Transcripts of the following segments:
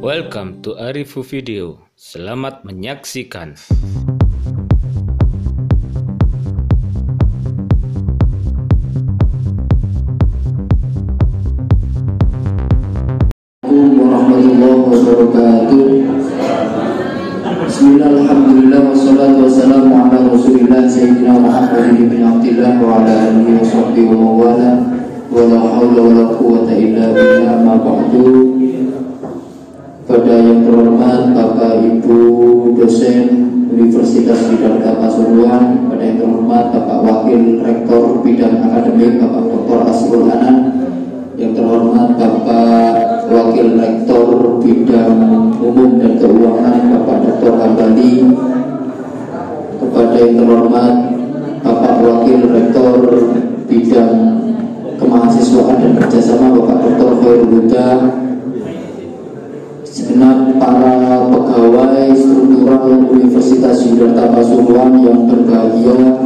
Welcome to Arifu Video. Selamat menyaksikan. Warahmatullahi wabarakatuh. Bismillah, alhamdulillah, wassalatu wassalamu ala rasulillah Sayyidina Muhammad bin Abdillah wa ala alihi wa sahbihi wa mawala wa la hawla wa la quwwata illa billah ma ba'du. Pada yang terhormat Bapak Ibu dosen Universitas Bidang Pasuruan, pada yang terhormat Bapak Wakil Rektor Bidang Akademik Bapak Dr. Asrul Anan, yang terhormat Bapak Wakil Rektor Bidang Umum dan Keuangan Bapak Dr. Hambali, kepada yang terhormat Bapak Wakil Rektor Bidang Kemahasiswaan dan Kerjasama Bapak Dr. Khairul Huda, segenap para pegawai struktural Universitas Yudharta Pasuruan yang berbahagia.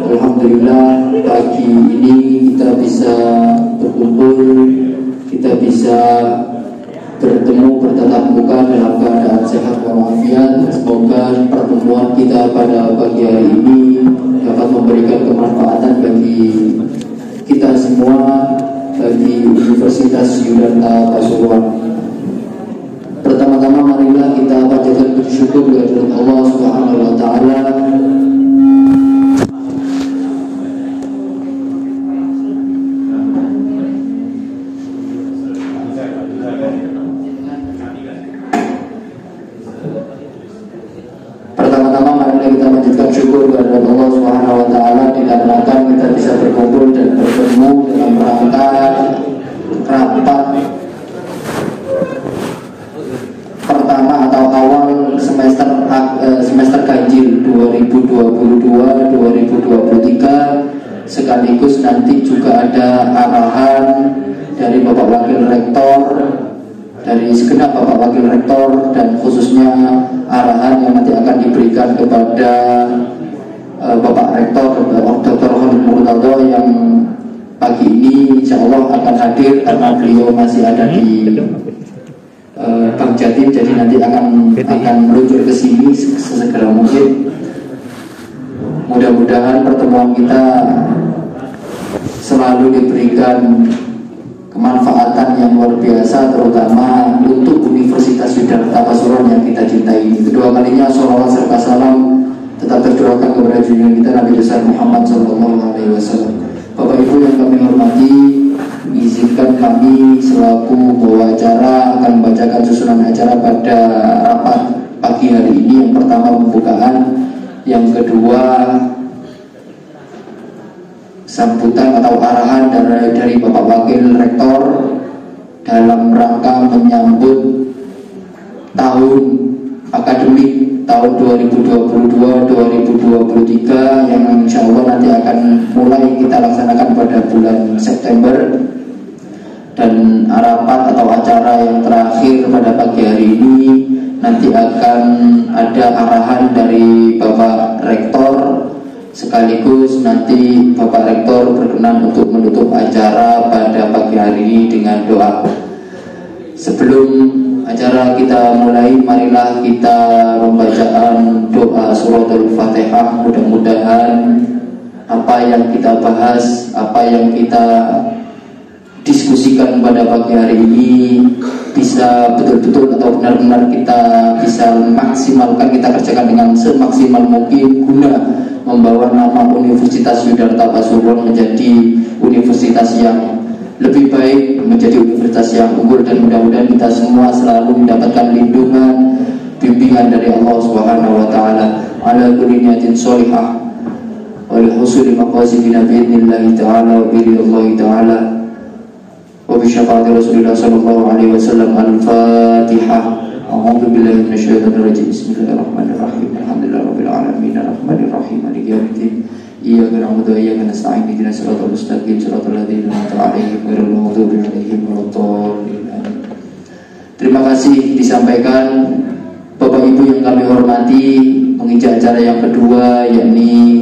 Alhamdulillah pagi ini kita bisa berkumpul, kita bisa bertemu bertatap muka dalam keadaan sehat walafiat. Semoga pertemuan kita pada pagi hari ini dapat memberikan kemanfaatan bagi kita semua, bagi Universitas Yudharta Pasuruan. Pertama-tama marilah kita panjatkan puji syukur kepada Allah Subhanahu wa taala. Pertama-tama marilah kita panjatkan syukur kepada Allah Subhanahu wa taala dikarenakan kita bisa berkumpul dan bertemu dalam rangka rapat pertama atau awal semester ganjil 2022-2023, sekaligus nanti juga ada arahan dari Bapak Wakil Rektor, dari segenap Bapak Wakil Rektor, dan khususnya arahan yang nanti akan diberikan kepada Bapak Rektor Dr. Khalid Murtado yang pagi ini insya Allah akan hadir karena beliau masih ada di Bang Jatim, jadi nanti akan meluncur ke sini sesegera mungkin. Mudah-mudahan pertemuan kita selalu diberikan kemanfaatan yang luar biasa, terutama untuk Universitas Yudharta Pasuruan yang kita cintai. Kedua kalinya sholawat serta salam tetap tercurahkan kepada junjungan kita Nabi besar Muhammad SAW. Bapak Ibu yang kami hormati, izinkan kami selaku pembawa acara akan membacakan susunan acara pada rapat pagi hari ini. Yang pertama pembukaan, yang kedua sambutan atau arahan dari Bapak Wakil Rektor dalam rangka menyambut tahun akademik tahun 2022-2023 yang insya Allah nanti akan mulai kita laksanakan pada bulan September. Dan rapat atau acara yang terakhir pada pagi hari ini nanti akan ada arahan dari Bapak Rektor, sekaligus nanti Bapak Rektor berkenan untuk menutup acara pada pagi hari ini dengan doa. Sebelum acara kita mulai, marilah kita membacaan doa surat Al-Fatihah. Mudah-mudahan apa yang kita bahas, apa yang kita diskusikan pada pagi hari ini bisa betul-betul atau benar-benar kita bisa maksimalkan, kita kerjakan dengan semaksimal mungkin guna membawa nama Universitas Yudharta Pasuruan menjadi universitas yang lebih baik, menjadi universitas yang unggul, dan mudah-mudahan kita semua selalu mendapatkan lindungan, bimbingan dari Allah Subhanahu wa taala ala kulli niyatin sholihah wa li husuli maqasidina bi idznillah taala wa bi ridha taala wa bi syafaati Rasulillah sallallahu alaihi wasallam. Al-Fatihah. A'udzu billahi minasyaitonir rajim. Bismillahirrahmanirrahim. Alhamdulillahirabbil alamin arrahmanir rahim maliki yaumiddin. Iyyaka na'budu wa iyyaka nasta'in ihdinas siratal mustaqim siratal ladzina an'amta 'alaihim ghairil maghdubi 'alaihim waladdallin. Terima kasih disampaikan Bapak Ibu yang kami hormati. Menginjak acara yang kedua, yakni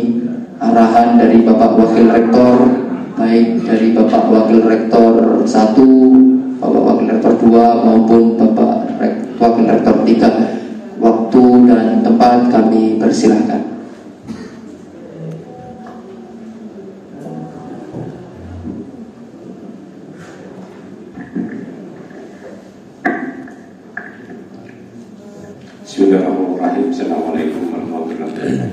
arahan dari Bapak Wakil Rektor, baik dari Bapak Wakil Rektor 1, Bapak Wakil Rektor 2 maupun Bapak Wakil Rektor 3. Waktu dan tempat kami persilahkan. Bismillahirrahmanirrahim. Assalamualaikum warahmatullahi wabarakatuh.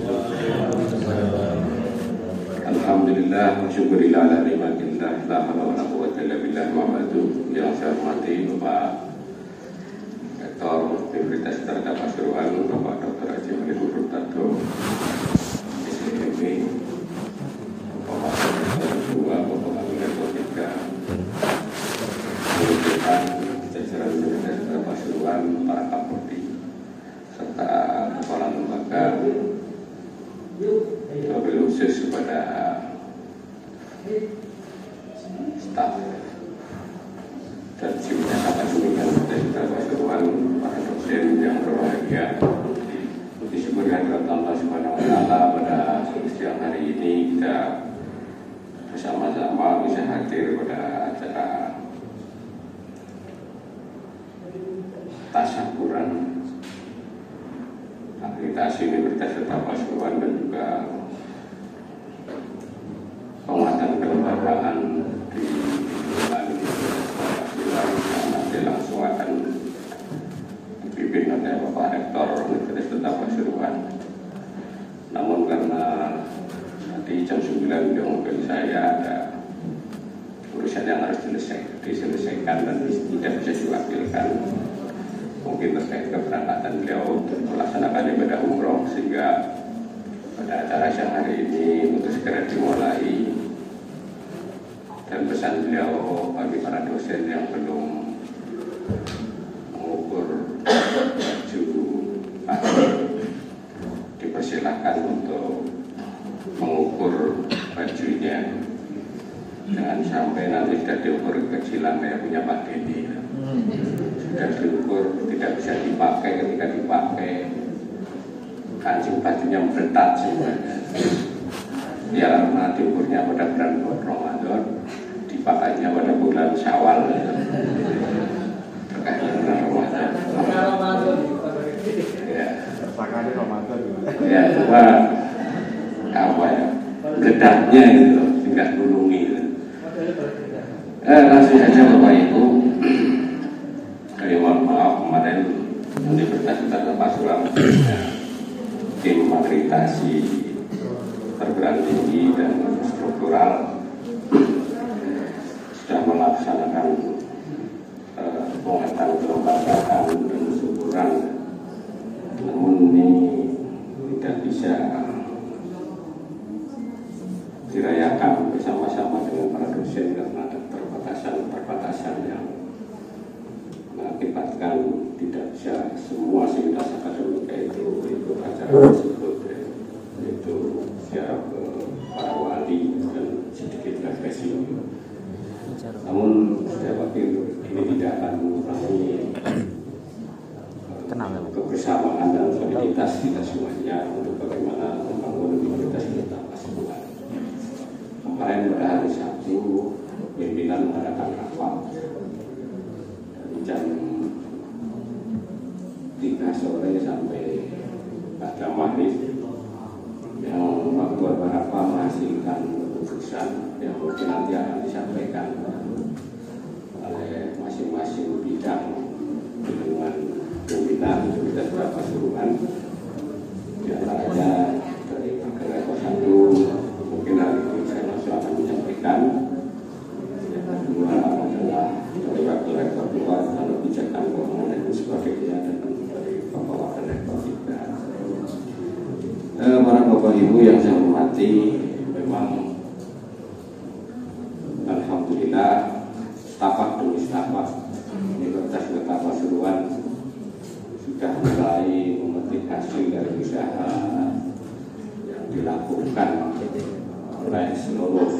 Alhamdulillah wa syukurillah ala ni'matillah la haula wala quwwata illa billah wa ba'du. Yang saya hormati Bapak Rektor Universitas Terdakwa Pasuruan, Bapak Dr. Haji Malih Hurtado, SMB, Bapak Rektor 2, Bapak Rektor 3, kemudian jajaran Universitas Terdakwa Pasuruan, para kapolri, serta kepala lembaga, wabil khusus kepada staf dan semuanya akademika dari Pasuruan, para dosen yang berbahagia. Disyukurkan kepada Allah Subhanahu wa Ta'ala pada siang hari ini kita bersama-sama bisa hadir pada acara tasyakuran akreditasi Universitas Terdakwa Pasuruan dan juga penguatan kelembagaan di lingkungan Universitas Pasuruan yang nanti langsung akan dipimpin oleh Bapak Rektor Universitas Terdakwa Pasuruan. Namun karena tadi jam 9 di mobil saya ada urusan yang harus diselesaikan dan tidak bisa diwakilkan, mungkin terkait keberangkatan beliau untuk melaksanakan ibadah umroh, sehingga pada acara siang hari ini untuk segera dimulai. Dan pesan beliau bagi para dosen yang belum mengukur baju akhir, dipersilahkan untuk mengukur bajunya. Jangan sampai nanti sudah diukur kecilan kayak punya Pak Dedi, sudah diukur tidak bisa dipakai, ketika dipakai kancing bajunya meretat semuanya. Ya, karena diukurnya pada bulan Ramadan, dipakainya pada bulan Syawal terkait dengan Ramadan. Ya, cuma apa ya, gedahnya itu tinggal nulungi. Langsung saja Bapak Ibu. Mohon maaf, kemarin Universitas Terdakwa Pasuruan tim akreditasi perguruan tinggi dan struktural sudah melaksanakan penguatan kelembagaan dan syukuran. Namun ini tidak bisa dirayakan bersama-sama dengan para dosen karena ada perbatasan yang mengakibatkan tidak bisa semua sivitas akademika itu ikut acara tersebut, yaitu siap ke para wali dan sedikit refleksi. Namun saya pikir ini tidak akan mengurangi kebersamaan dan soliditas kita semuanya untuk bagaimana membangun Universitas Terdakwa Pasuruan. Kemarin pada hari Sabtu pimpinan mengadakan rapat dari jam 3 sore sampai pada maghrib, yang waktu beberapa menghasilkan keputusan yang mungkin nanti akan disampaikan oleh masing-masing bidang dengan pimpinan Universitas Terdakwa Pasuruan. Di antaranya dari Wakil Rektor 1 mungkin hari ini saya langsung akan menyampaikan. Yang kedua adalah dari Wakil Rektor 2 tentang kebijakan keuangan dan sebagainya, dan dari Bapak Wakil Rektor 3. Para Bapak Ibu yang saya hormati, memang alhamdulillah setapak demi setapak Universitas Terdakwa Pasuruan sudah mulai memetik hasil dari usaha yang dilakukan oleh seluruh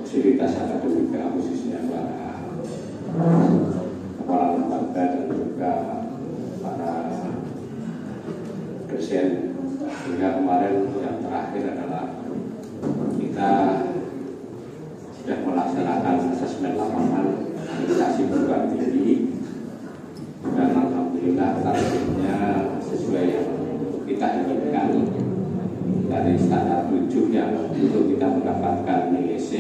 sivitas akademika, khususnya para kepala lembaga dan juga para dosen. Sehingga kemarin yang terakhir adalah kita sudah melaksanakan asesmen lapangan akreditasi perguruan tinggi alhamdulillah targetnya sesuai yang kita inginkan. Dari standar 7 yang untuk kita mendapatkan nilai C,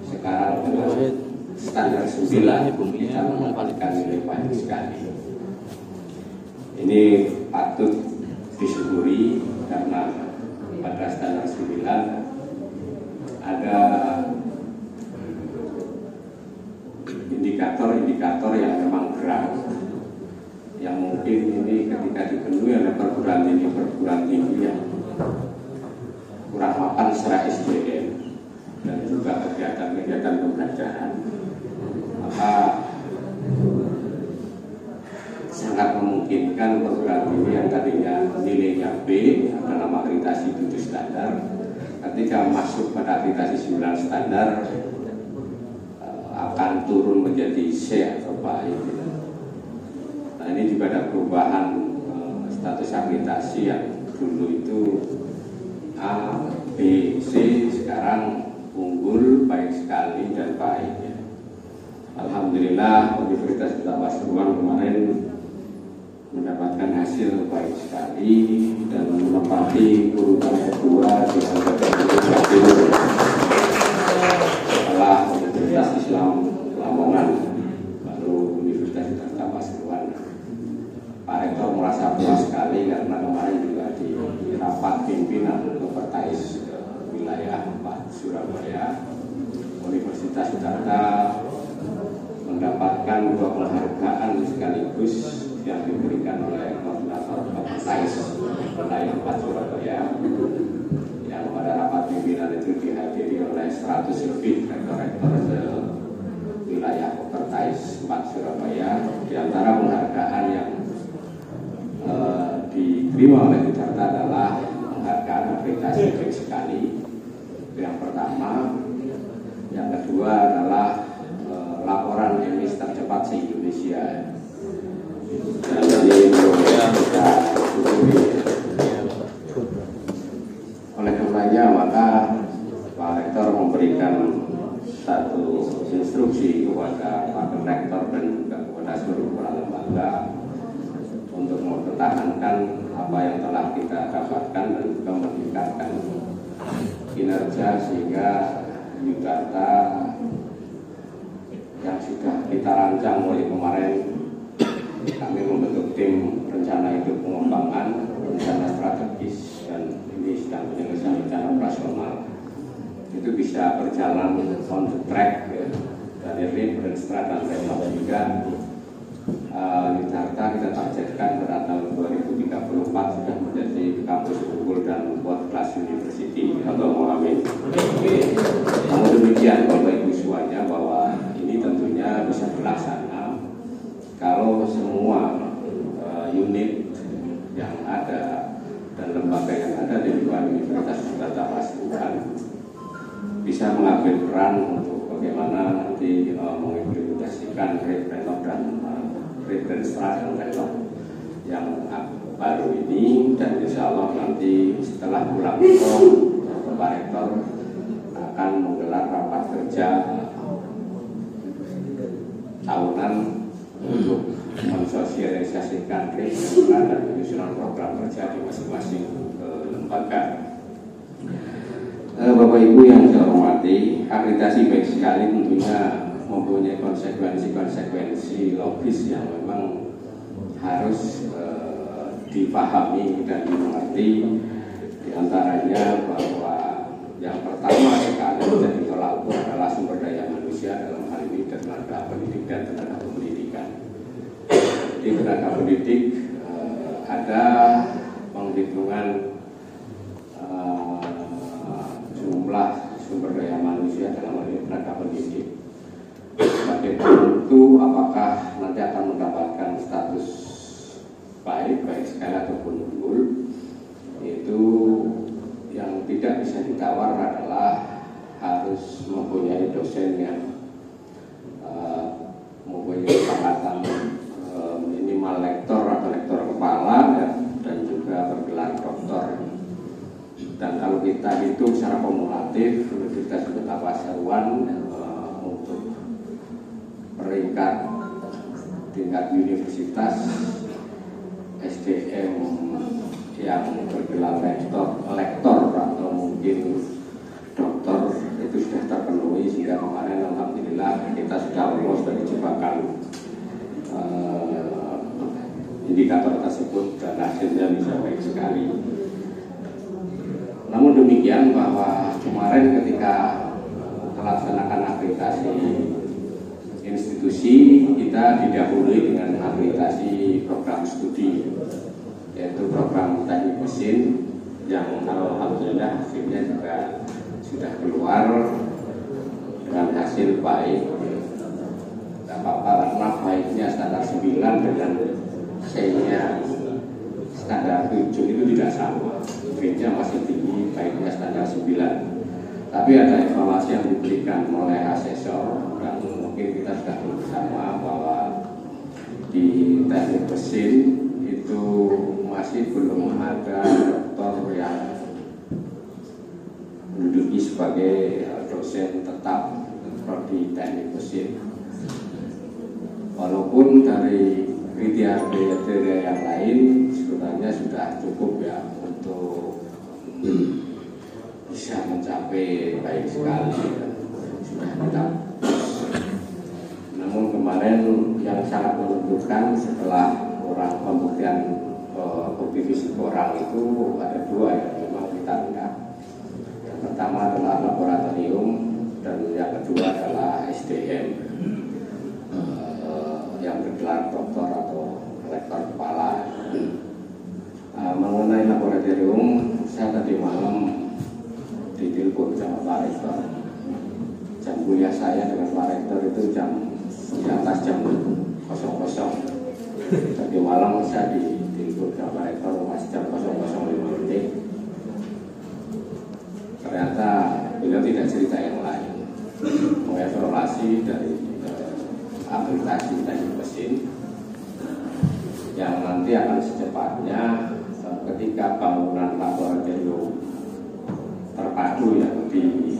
sekarang dengan standar 9 kita mendapatkan nilai baik sekali. Ini patut disyukuri karena pada standar 9 ada indikator-indikator yang memang berat, yang mungkin ini ketika dipenuhi oleh perguruan tinggi yang kurang mapan secara SDM dan juga kegiatan-kegiatan pembelajaran, maka sangat memungkinkan perguruan tinggi yang tadinya nilainya B dalam akreditasi 7 standar, ketika masuk pada akreditasi 9 standar akan turun menjadi C atau baik. Nah, ini juga ada perubahan status akreditasi yang dulu itu A, B, C, sekarang unggul, baik sekali, dan baik. Alhamdulillah Universitas Kota Pasuruan kemarin mendapatkan hasil baik sekali dan menempati urutan kedua di kategori setelah Universitas Islam Lamongan, lalu Universitas Kota Pasuruan. Pak Rektor merasa puas sekali karena kemarin juga di rapat pimpinan Kopertais wilayah 4 Surabaya, Universitas Jakarta mendapatkan 2 penghargaan sekaligus yang diberikan oleh koordinator Kopertais wilayah 4 Surabaya, yang pada rapat pimpinan itu dihadiri oleh 100 lebih rektor-rektor wilayah Kopertais 4 Surabaya. Di antara penghargaan yang diterima oleh Jakarta adalah penghargaan akreditasi baik sekali. Yang pertama, yang kedua adalah laporan emis tercepat se-Indonesia. Dan ini kita syukuri. Oleh karenanya maka Pak Rektor memberikan satu instruksi kepada Pak Rektor dan juga kepada seluruh kepala lembaga untuk mempertahankan apa yang telah kita dapatkan dan juga meningkatkan kinerja sehingga Jakarta yang sudah kita rancang mulai kemarin, kami membentuk tim rencana hidup pengembangan, rencana strategis, dan ini sedang penyelesaian rencana operasional, itu bisa berjalan on the track ya. Dari reference dan teknologi juga Jakarta kita targetkan pada tahun 2034 sudah menjadi kampus unggul dan world class university. Allahumma amin. Namun demikian Bapak Ibu semuanya, bahwa ini tentunya bisa terlaksana kalau semua unit yang ada dan lembaga yang ada di lingkungan Universitas Kota Pasuruan bisa mengambil peran untuk bagaimana nanti mengimplementasikan referendum dan reference dan yang baru ini, dan insya Allah nanti setelah pulang Pak Rektor akan menggelar rapat kerja tahunan untuk mensosialisasikan rencana dan penyusunan program kerja di masing-masing lembaga. Bapak Ibu yang saya hormati, akreditasi baik sekali tentunya mempunyai konsekuensi logis yang memang harus dipahami dan dimengerti. Di antaranya bahwa yang pertama sekali menjadi tolak ukur adalah sumber daya manusia, dalam hal ini tenaga pendidik dan tenaga pendidikan. Di tenaga pendidik ada penghitungan jumlah sumber daya manusia dalam hal ini tenaga pendidik sebagai penentu apakah nanti akan mendapatkan status baik sekali ataupun unggul. Itu yang tidak bisa ditawar adalah harus mempunyai dosen yang mempunyai pangkatan minimal lektor atau lektor kepala dan juga bergelar doktor. Dan kalau kita hitung secara kumulatif, Universitas Kota Pasuruan untuk peringkat tingkat universitas, SDM yang bergelar lektor atau mungkin doktor itu sudah terpenuhi, sehingga kemarin alhamdulillah kita sudah lolos dari jebakan indikator tersebut dan hasilnya bisa baik sekali. Namun demikian bahwa kemarin ketika melaksanakan akreditasi institusi, kita didahului dengan akreditasi program studi, yaitu program teknik mesin yang alhamdulillah hasilnya juga sudah keluar dengan hasil baik. Tidak apa-apa karena baiknya standar 9 dengan C-nya standar 7 itu tidak sama, grade-nya masih tinggi, baiknya standar 9. Tapi ada evaluasi yang diberikan oleh asesor dan mungkin kita sudah bersama bahwa di teknik mesin itu masih belum ada doktor yang menduduki sebagai dosen tetap prodi teknik mesin. Walaupun dari kriteria yang lain sebenarnya sudah cukup ya untuk bisa mencapai baik sekali, sudah kita. Namun kemarin yang sangat menentukan setelah orang pembuktian bukti fisik orang itu ada 2 yang memang kita lihat. Yang pertama adalah laboratorium dan yang kedua adalah SDM yang bergelar doktor atau lektor kepala. Mengenai laboratorium, saya tadi malam ditelepon sama Pak Rektor. Jam kuliah saya dengan Pak Rektor itu di atas jam 00. Tadi malam saya ditelepon sama Pak Rektor masih jam 00.05. Ternyata beliau tidak cerita yang lain, mengevaluasi dari aplikasi teknik mesin yang nanti akan secepatnya ketika bangunan laboratorium terpadu yang di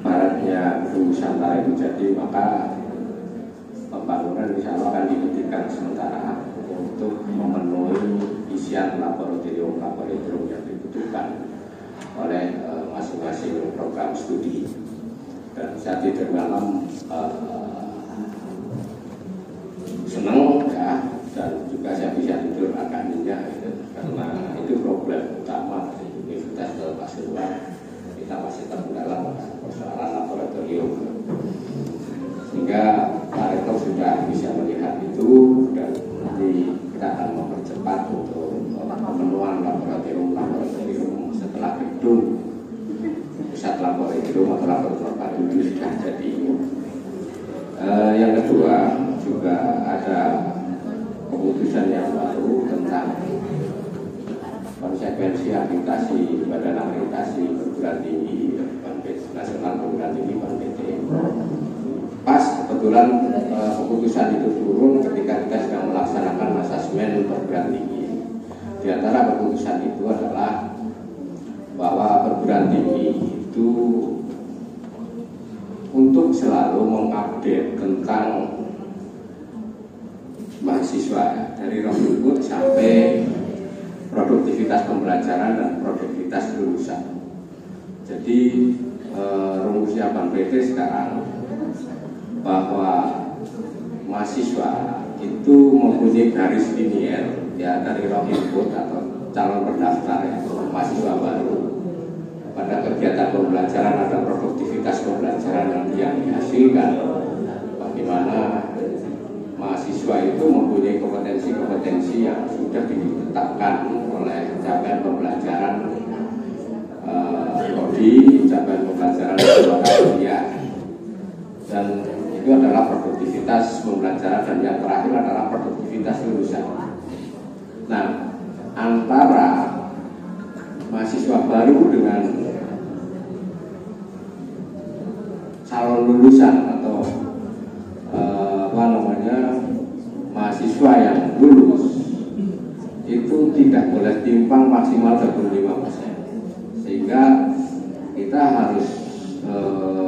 baratnya Gedung Nusantara itu jadi, maka pembangunan insya Allah akan dihentikan sementara untuk memenuhi isian laboratorium yang dibutuhkan oleh masing-masing program studi. Dan saya tidur malam senang ya, dan juga saya bisa tidur agak nyenyak gitu, karena itu problem utama di Universitas Pasuruan. Kita masih terkendala persoalan laboratorium, sehingga Pak Rektor sudah bisa melihat itu dan nanti kita akan mempercepat untuk pemenuhan laboratorium setelah gedung pusat laboratorium atau laboratorium padu itu sudah jadi. Yang kedua juga ada keputusan yang baru tentang konsekuensi akreditasi badan akreditasi perguruan tinggi nasional perguruan tinggi (PT). Pas kebetulan keputusan itu turun ketika kita sedang melaksanakan asesmen perguruan tinggi. Di antara keputusan itu adalah bahwa perguruan tinggi itu untuk selalu mengupdate tentang mahasiswa dari Rohingya sampai produktivitas pembelajaran dan produktivitas lulusan. Jadi rumusnya Bank PT sekarang bahwa mahasiswa itu mempunyai garis linier ya dari Rohingya atau calon pendaftar ya, mahasiswa baru. Pada kegiatan pembelajaran ada produktivitas pembelajaran yang dihasilkan, bagaimana mahasiswa itu mempunyai kompetensi-kompetensi yang sudah ditetapkan oleh capaian pembelajaran prodi, capaian pembelajaran kuliah, dan itu adalah produktivitas pembelajaran, dan yang terakhir adalah produktivitas lulusan. Nah, antara mahasiswa baru dengan calon lulusan atau mahasiswa yang lulus itu tidak boleh timpang maksimal 25%. Sehingga kita harus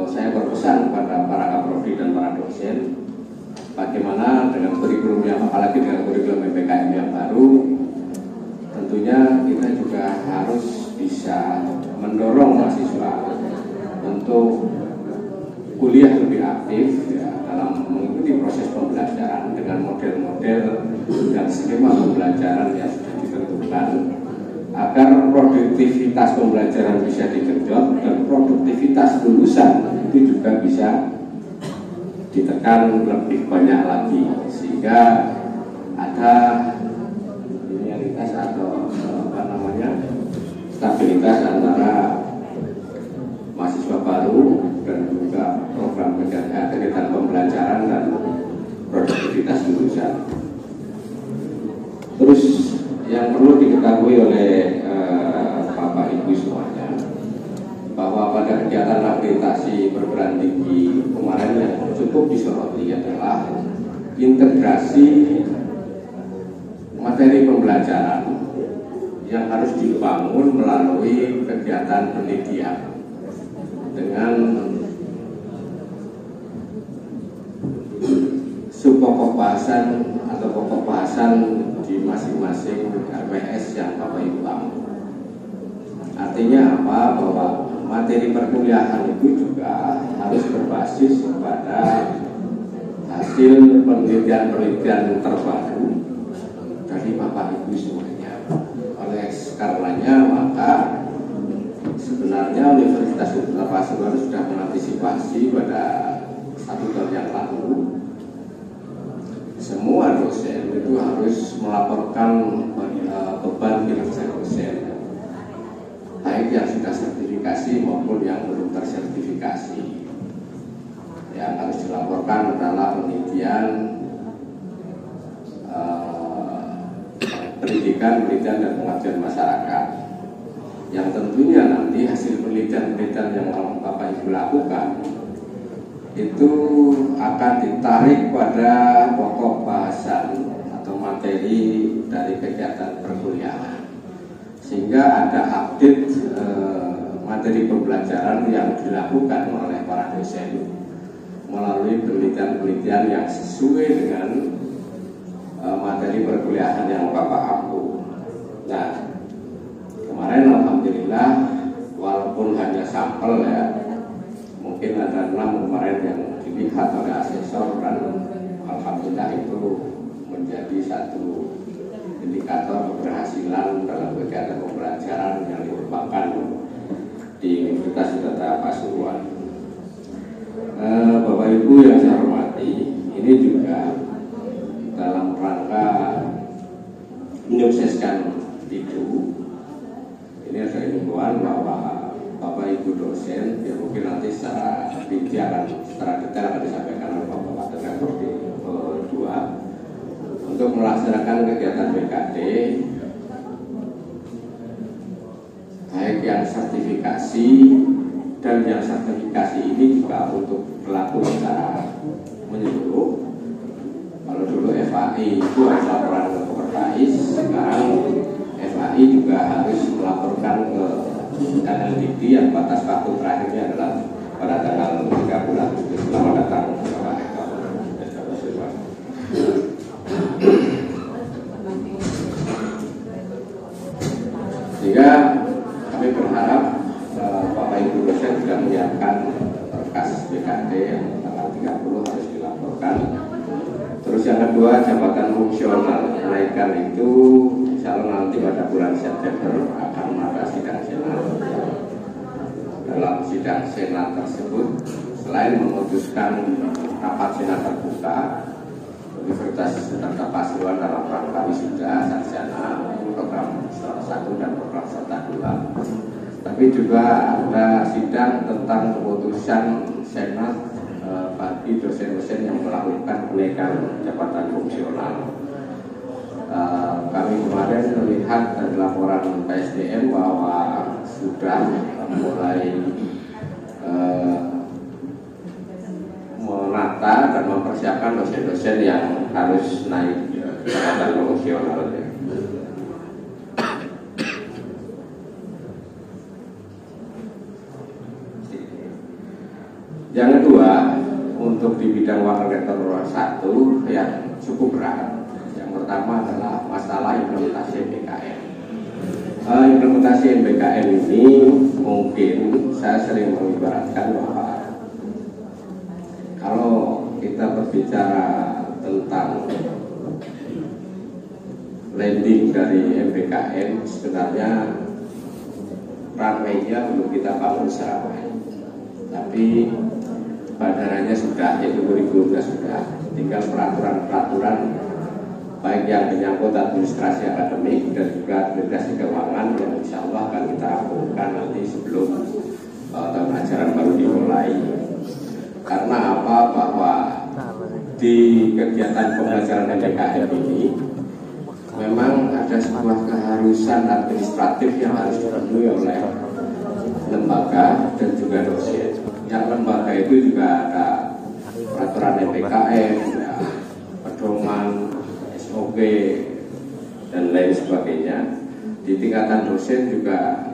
saya berpesan kepada para kaprodi dan para dosen bagaimana dengan kurikulum yang, apalagi dengan kurikulum PPKM yang baru, tentunya kita juga harus bisa mendorong mahasiswa untuk kuliah lebih aktif ya, dalam mengikuti proses pembelajaran dengan model-model dan skema pembelajaran yang sudah ditentukan, agar produktivitas pembelajaran bisa digenjot dan produktivitas lulusan itu juga bisa ditekan lebih banyak lagi, sehingga ada linearitas atau stabilitas antara mahasiswa baru dan juga program kegiatan pembelajaran dan produktivitas lulusan. Terus yang perlu diketahui oleh Bapak Ibu semuanya, bahwa pada kegiatan akreditasi perguruan tinggi kemarin yang cukup disoroti adalah integrasi materi pembelajaran yang harus dibangun melalui kegiatan penelitian dengan subpokok bahasan atau pokok bahasan di masing-masing RPS yang Bapak Ibu bangun. Artinya apa? Bahwa materi perkuliahan itu juga harus berbasis kepada hasil penelitian-penelitian terbaru dari Bapak Ibu semuanya. Oleh karenanya maka sebenarnya Universitas Kota Pasuruan sudah mengantisipasi pada 1 tahun yang lalu, semua dosen itu harus melaporkan beban kinerja dosen, baik yang sudah sertifikasi maupun yang belum tersertifikasi. Yang harus dilaporkan adalah penelitian, pendidikan, penelitian dan pengabdian masyarakat. Yang tentunya nanti hasil penelitian-penelitian yang Bapak Ibu lakukan itu akan ditarik pada pokok bahasan atau materi dari kegiatan perkuliahan, sehingga ada update materi pembelajaran yang dilakukan oleh para dosen melalui penelitian-penelitian yang sesuai dengan materi perkuliahan yang Bapak ampu. Nah, kemarin alhamdulillah walaupun hanya sampel ya, mungkin ada 6 kemarin yang dilihat oleh asesor, dan alhamdulillah itu menjadi satu indikator keberhasilan dalam kegiatan pembelajaran yang dikembangkan di Universitas Kota Pasuruan. Bapak Ibu yang saya hormati, ini juga dalam rangka menyukseskan itu, ini ada himbauan bahwa Bapak Ibu dosen, ya mungkin nanti secara rinci secara detail akan disampaikan oleh Bapak Direktur di 2 untuk melaksanakan kegiatan BKD, baik yang sertifikasi dan yang sertifikasi ini juga untuk berlaku secara menyeluruh. Kalau dulu FAI itu harus laporan ke Kopertais, sekarang FAI juga harus melaporkan ke LLDD yang batas waktu terakhirnya adalah pada tanggal 3 bulan. Selamat datang Bapak Rektor. Sehingga kami berharap Bapak Ibu dosen sudah menyiapkan berkas BKD yang tanggal 30 harus dilaporkan. Terus yang kedua, jabatan fungsional kenaikan itu insya Allah nanti pada bulan September akan ada sidang senat. Dalam sidang senat tersebut, selain memutuskan rapat senat terbuka, Universitas Kota Pasuruan dalam rangka wisuda sarjana program 1 dan program serta 2, tapi juga ada sidang tentang keputusan senat bagi dosen-dosen yang melakukan kenaikan jabatan fungsional. Kami kemarin melihat dari laporan PSDM bahwa sudah mulai menata dan mempersiapkan dosen-dosen yang harus naik jabatan fungsional. Yang kedua, untuk di bidang wakil rektor 1 yang cukup berat. Yang pertama adalah masalah implementasi MBKM. Implementasi MBKM ini mungkin saya sering mengibaratkan bahwa kalau kita berbicara tentang landing dari MBKM, sebenarnya runway-nya belum kita bangun secara baik, tapi bandaranya sudah, yaitu kurikulumnya sudah, tinggal peraturan-peraturan baik yang menyangkut administrasi akademik dan juga administrasi keuangan yang insya Allah akan kita lakukan nanti sebelum tahun ajaran baru dimulai. Karena apa? Bahwa di kegiatan pembelajaran MBKM ini memang ada sebuah keharusan administratif yang harus dipenuhi oleh lembaga dan juga dosen. Yang lembaga itu juga ada peraturan MBKM, ya, pedoman, SOP, dan lain sebagainya. Di tingkatan dosen juga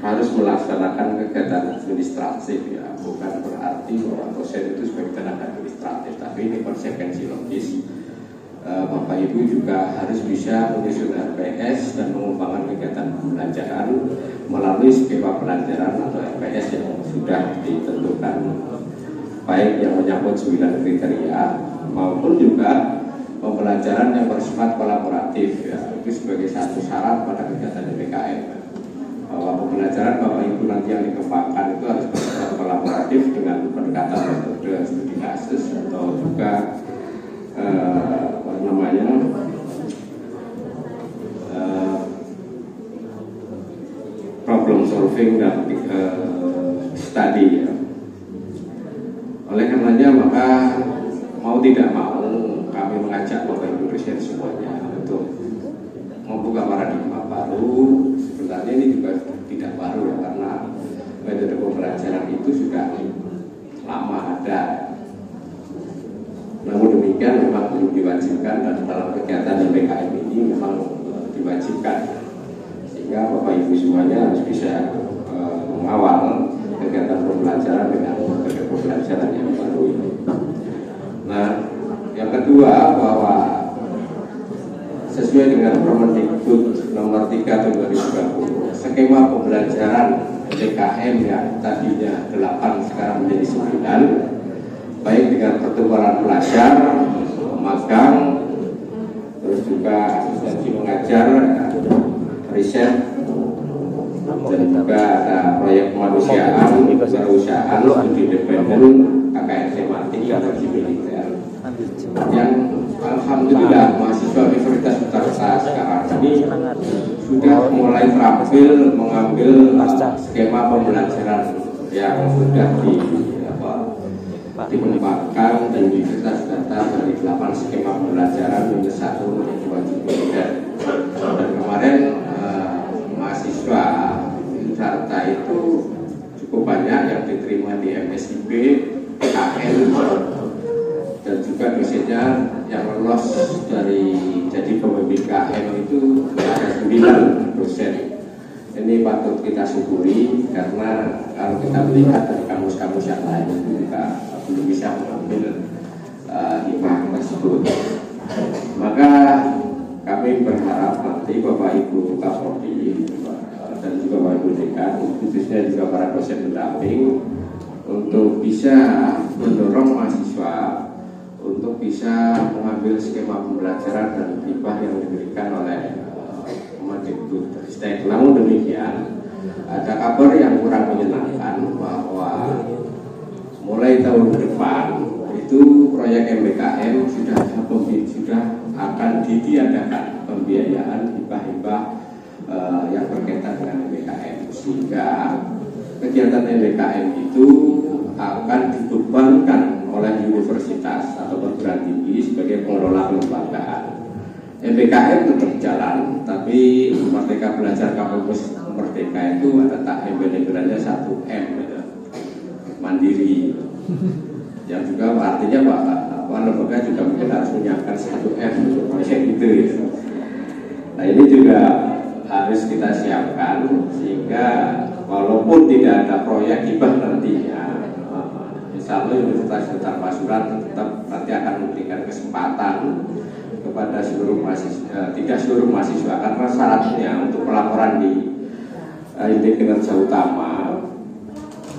harus melaksanakan kegiatan administratif, ya, bukan berarti bahwa dosen itu sebagai tenaga administratif, tapi ini konsekuensi logis. Bapak Ibu juga harus bisa menyusun RPS dan mengembangkan kegiatan pembelajaran melalui skema pelajaran atau RPS yang sudah ditentukan, baik yang menyangkut 9 kriteria maupun juga pembelajaran yang bersifat kolaboratif, ya, itu sebagai satu syarat pada kegiatan MBKM. Bahwa pembelajaran Bapak Ibu nanti yang dikembangkan itu harus bersifat kolaboratif dengan pendekatan metode studi kasus atau juga problem solving dan study, ya. Oleh karenanya maka mau tidak mau kami mengajak Bapak Ibu dosen semuanya untuk membuka paradigma baru. Sebenarnya ini juga tidak baru, ya, karena metode pembelajaran itu sudah lama ada. Namun demikian memang belum diwajibkan, dan dalam kegiatan MBKM ini memang diwajibkan, sehingga Bapak Ibu semuanya harus bisa mengawal kegiatan pembelajaran dengan metode pembelajaran yang baru ini. Nah, yang kedua, bahwa sesuai dengan Permendikbud nomor 3 tahun 2020, skema pembelajaran MBKM yang tadinya 8 sekarang menjadi 9, baik dengan pertukaran pelajar, magang, terus juga asistensi mengajar, riset, dan juga ada proyek kemanusiaan, kewirausahaan, studi independen, KKN tematik, energi militer. Yang alhamdulillah mahasiswa Universitas Butaroka sekarang ini sudah mulai terampil mengambil skema pembelajaran yang sudah dikembangkan dan Universitas data dari 8 skema pembelajaran minus 1 menjadi wajib militer. Dan kemarin mahasiswa data itu cukup banyak yang diterima di MSIB, KN, dan juga dosennya yang lolos dari jadi pembimbing KM itu ada 9 dosen. Ini patut kita syukuri, karena kalau kita melihat dari kampus-kampus yang lain itu juga belum bisa mengambil hibah tersebut. Maka kami berharap nanti Bapak Ibu Kapolri dan juga Bapak Ibu Dekan, khususnya juga para dosen pendamping, untuk bisa mendorong mahasiswa untuk bisa mengambil skema pembelajaran dan hibah yang diberikan oleh Kemendikbud. Namun demikian, ada kabar yang kurang menyenangkan bahwa mulai tahun depan itu proyek MBKM sudah akan ditiadakan pembiayaan hibah-hibah yang berkaitan dengan MBKM, sehingga kegiatan MBKM itu akan dibebankan oleh universitas atau perguruan tinggi sebagai pengelola kelembagaan. MBKM tetap jalan, tapi Merdeka Belajar Kampus Merdeka itu ada tak embel-embelannya 1M, mandiri. Yang juga artinya bahwa lembaga juga mungkin harus menyiapkan 1M untuk proyek itu. Nah, ini juga harus kita siapkan, sehingga walaupun tidak ada proyek hibah nantinya, insya insya Allah Universitas Kota Pasuruan tetap nanti akan memberikan kesempatan kepada seluruh mahasiswa, tidak seluruh mahasiswa, karena syaratnya untuk pelaporan di indeks kinerja utama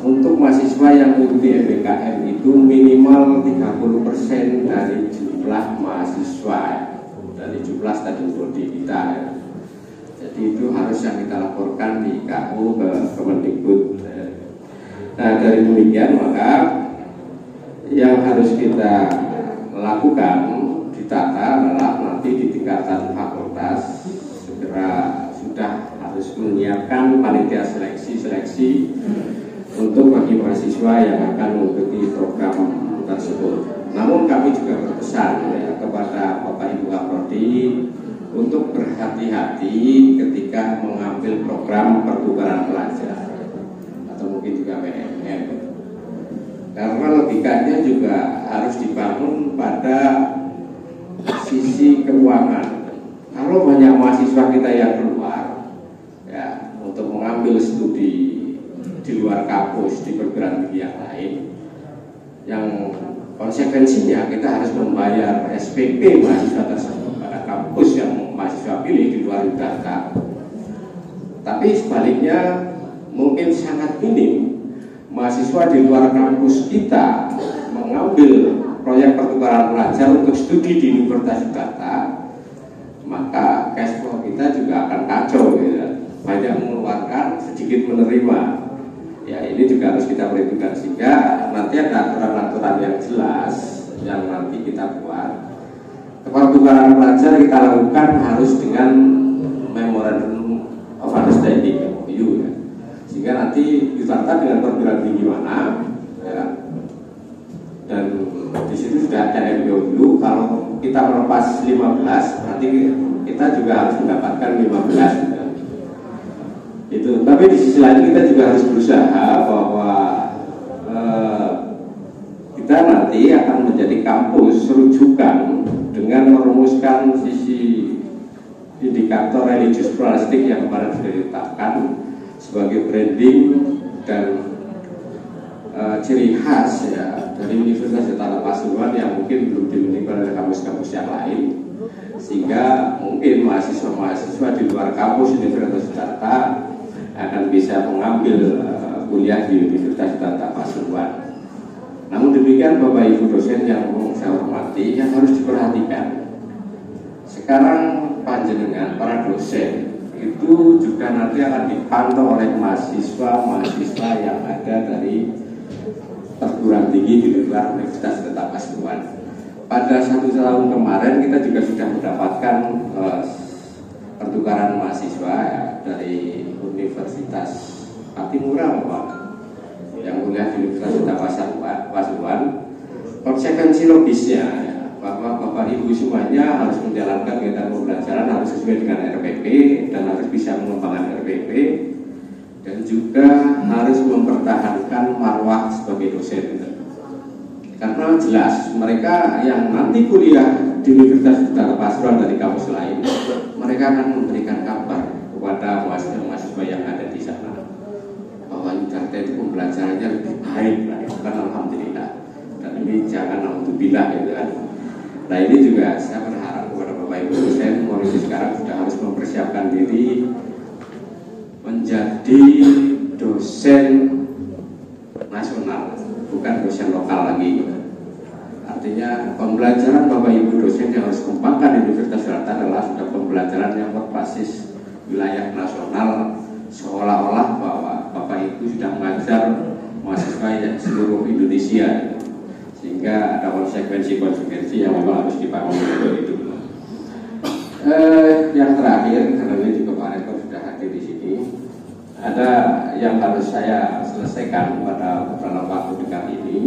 untuk mahasiswa yang mengikuti MBKM itu minimal 30% dari jumlah mahasiswa, dari jumlah stadium body kita ya. Jadi itu harus yang kita laporkan di KU ke Kemendikbud. Nah dari demikian maka yang harus kita lakukan ditata adalah nanti di tingkatan fakultas segera sudah harus menyiapkan panitia seleksi untuk bagi mahasiswa yang akan mengikuti program tersebut. Namun kami juga berpesan ya, kepada Bapak Ibu Kaprodi untuk berhati-hati ketika mengambil program pertukaran pelajar atau mungkin juga PNM, karena logikanya juga harus dibangun pada sisi keuangan. Kalau banyak mahasiswa kita yang keluar ya untuk mengambil studi di luar kampus di perguruan tinggi yang lain, yang konsekuensinya kita harus membayar SPP mahasiswa tersebut pada kampus yang mahasiswa pilih di luar data. Tapi sebaliknya mungkin sangat minim mahasiswa di luar kampus kita mengambil proyek pertukaran pelajar untuk studi di Universitas Data, maka cash flow kita juga akan kacau ya. Banyak mengeluarkan, sedikit menerima. Ya ini juga harus kita perhitungkan sehingga nanti ada aturan-aturan yang jelas yang nanti kita buat. Pertukaran pelajar kita lakukan harus dengan memorandum of understanding MOU ya. Sehingga nanti ditata dengan perguruan tinggi mana ya. Dan di situ sudah ada MOU dulu. Kalau kita melepas 15 nanti kita juga harus mendapatkan 15 ya. Itu. Tapi di sisi lain kita juga harus berusaha bahwa kita nanti akan menjadi kampus rujukan dengan merumuskan sisi indikator religius pluralistik yang kemarin sudah ditetapkan sebagai branding dan ciri khas ya dari Universitas Kota Pasuruan yang mungkin belum dimiliki oleh kampus-kampus yang lain, sehingga mungkin mahasiswa-mahasiswa di luar kampus Universitas Data akan bisa mengambil kuliah di Universitas Data Pasuruan. Namun demikian Bapak Ibu dosen yang saya hormati, yang harus diperhatikan sekarang panjenengan para dosen itu juga nanti akan dipantau oleh mahasiswa yang ada dari perguruan tinggi di luar Universitas Data Pasuruan. Pada 1 tahun kemarin kita juga sudah mendapatkan pertukaran mahasiswa ya, dari Universitas Patimura Bapak yang kuliah di Universitas Data Pasuruan. Konsekuensi logisnya ya, bahwa Bapak Ibu semuanya harus menjalankan kegiatan pembelajaran harus sesuai dengan RPP dan harus bisa mengembangkan RPP dan juga harus mempertahankan marwah sebagai dosen. Karena jelas mereka yang nanti kuliah di Universitas Data Pasuruan dari kampus lain, mereka akan memberikan kabar kepada mahasiswa yang ada di sana bahwa Yudharta itu pembelajarannya lebih baik, bukan alhamdulillah. Dan ini jangan alhamdulillah gitu kan. Nah ini juga saya berharap kepada Bapak Ibu dosen, mulai sekarang sudah harus mempersiapkan diri menjadi dosen nasional, bukan dosen lokal lagi. Artinya pembelajaran Bapak Ibu dosen yang harus kembangkan di Universitas Data adalah sudah pembelajaran yang berbasis wilayah nasional, seolah-olah bahwa Bapak Ibu sudah mengajar mahasiswa yang seluruh Indonesia, sehingga ada konsekuensi yang memang harus dibangun untuk itu. Yang terakhir, karena ini juga Pak Rektor sudah hadir di sini, ada yang harus saya selesaikan pada beberapa waktu dekat ini.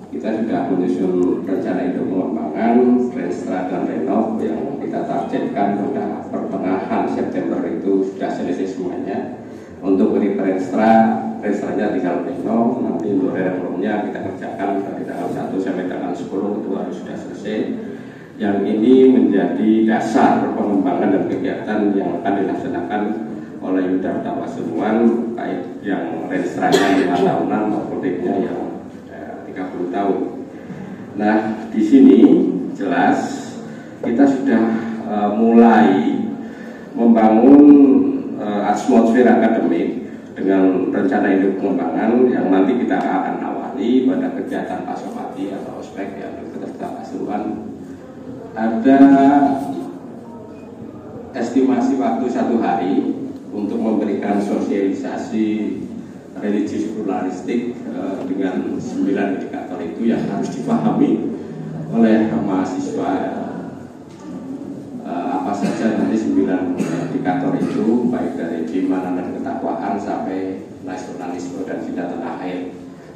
Kita sudah menyusun rencana hidup pengembangan, Renstra dan Renov yang kita targetkan pada pertengahan September itu sudah selesai semuanya. Untuk beri Renstranya tinggal Renov, nanti untuk Renovnya kita kerjakan dari tanggal 1 sampai tanggal 10 itu harus sudah selesai. Yang ini menjadi dasar pengembangan dan kegiatan yang akan dilaksanakan oleh Yudharta Pasuruan, baik yang Renstranya 5 tahunan maupun yang 30 tahun. Nah, di sini jelas kita sudah mulai membangun atmosfer akademik dengan rencana induk pengembangan yang nanti kita akan awali pada kegiatan pasopati atau ospek yang Universitas Pasuruan. Ada estimasi waktu 1 hari untuk memberikan sosialisasi religius pluralistik dengan 9 indikator itu yang harus dipahami oleh mahasiswa. Apa saja nanti 9 indikator itu, baik dari keimanan dan ketakwaan sampai nasionalisme dan cinta tanah air.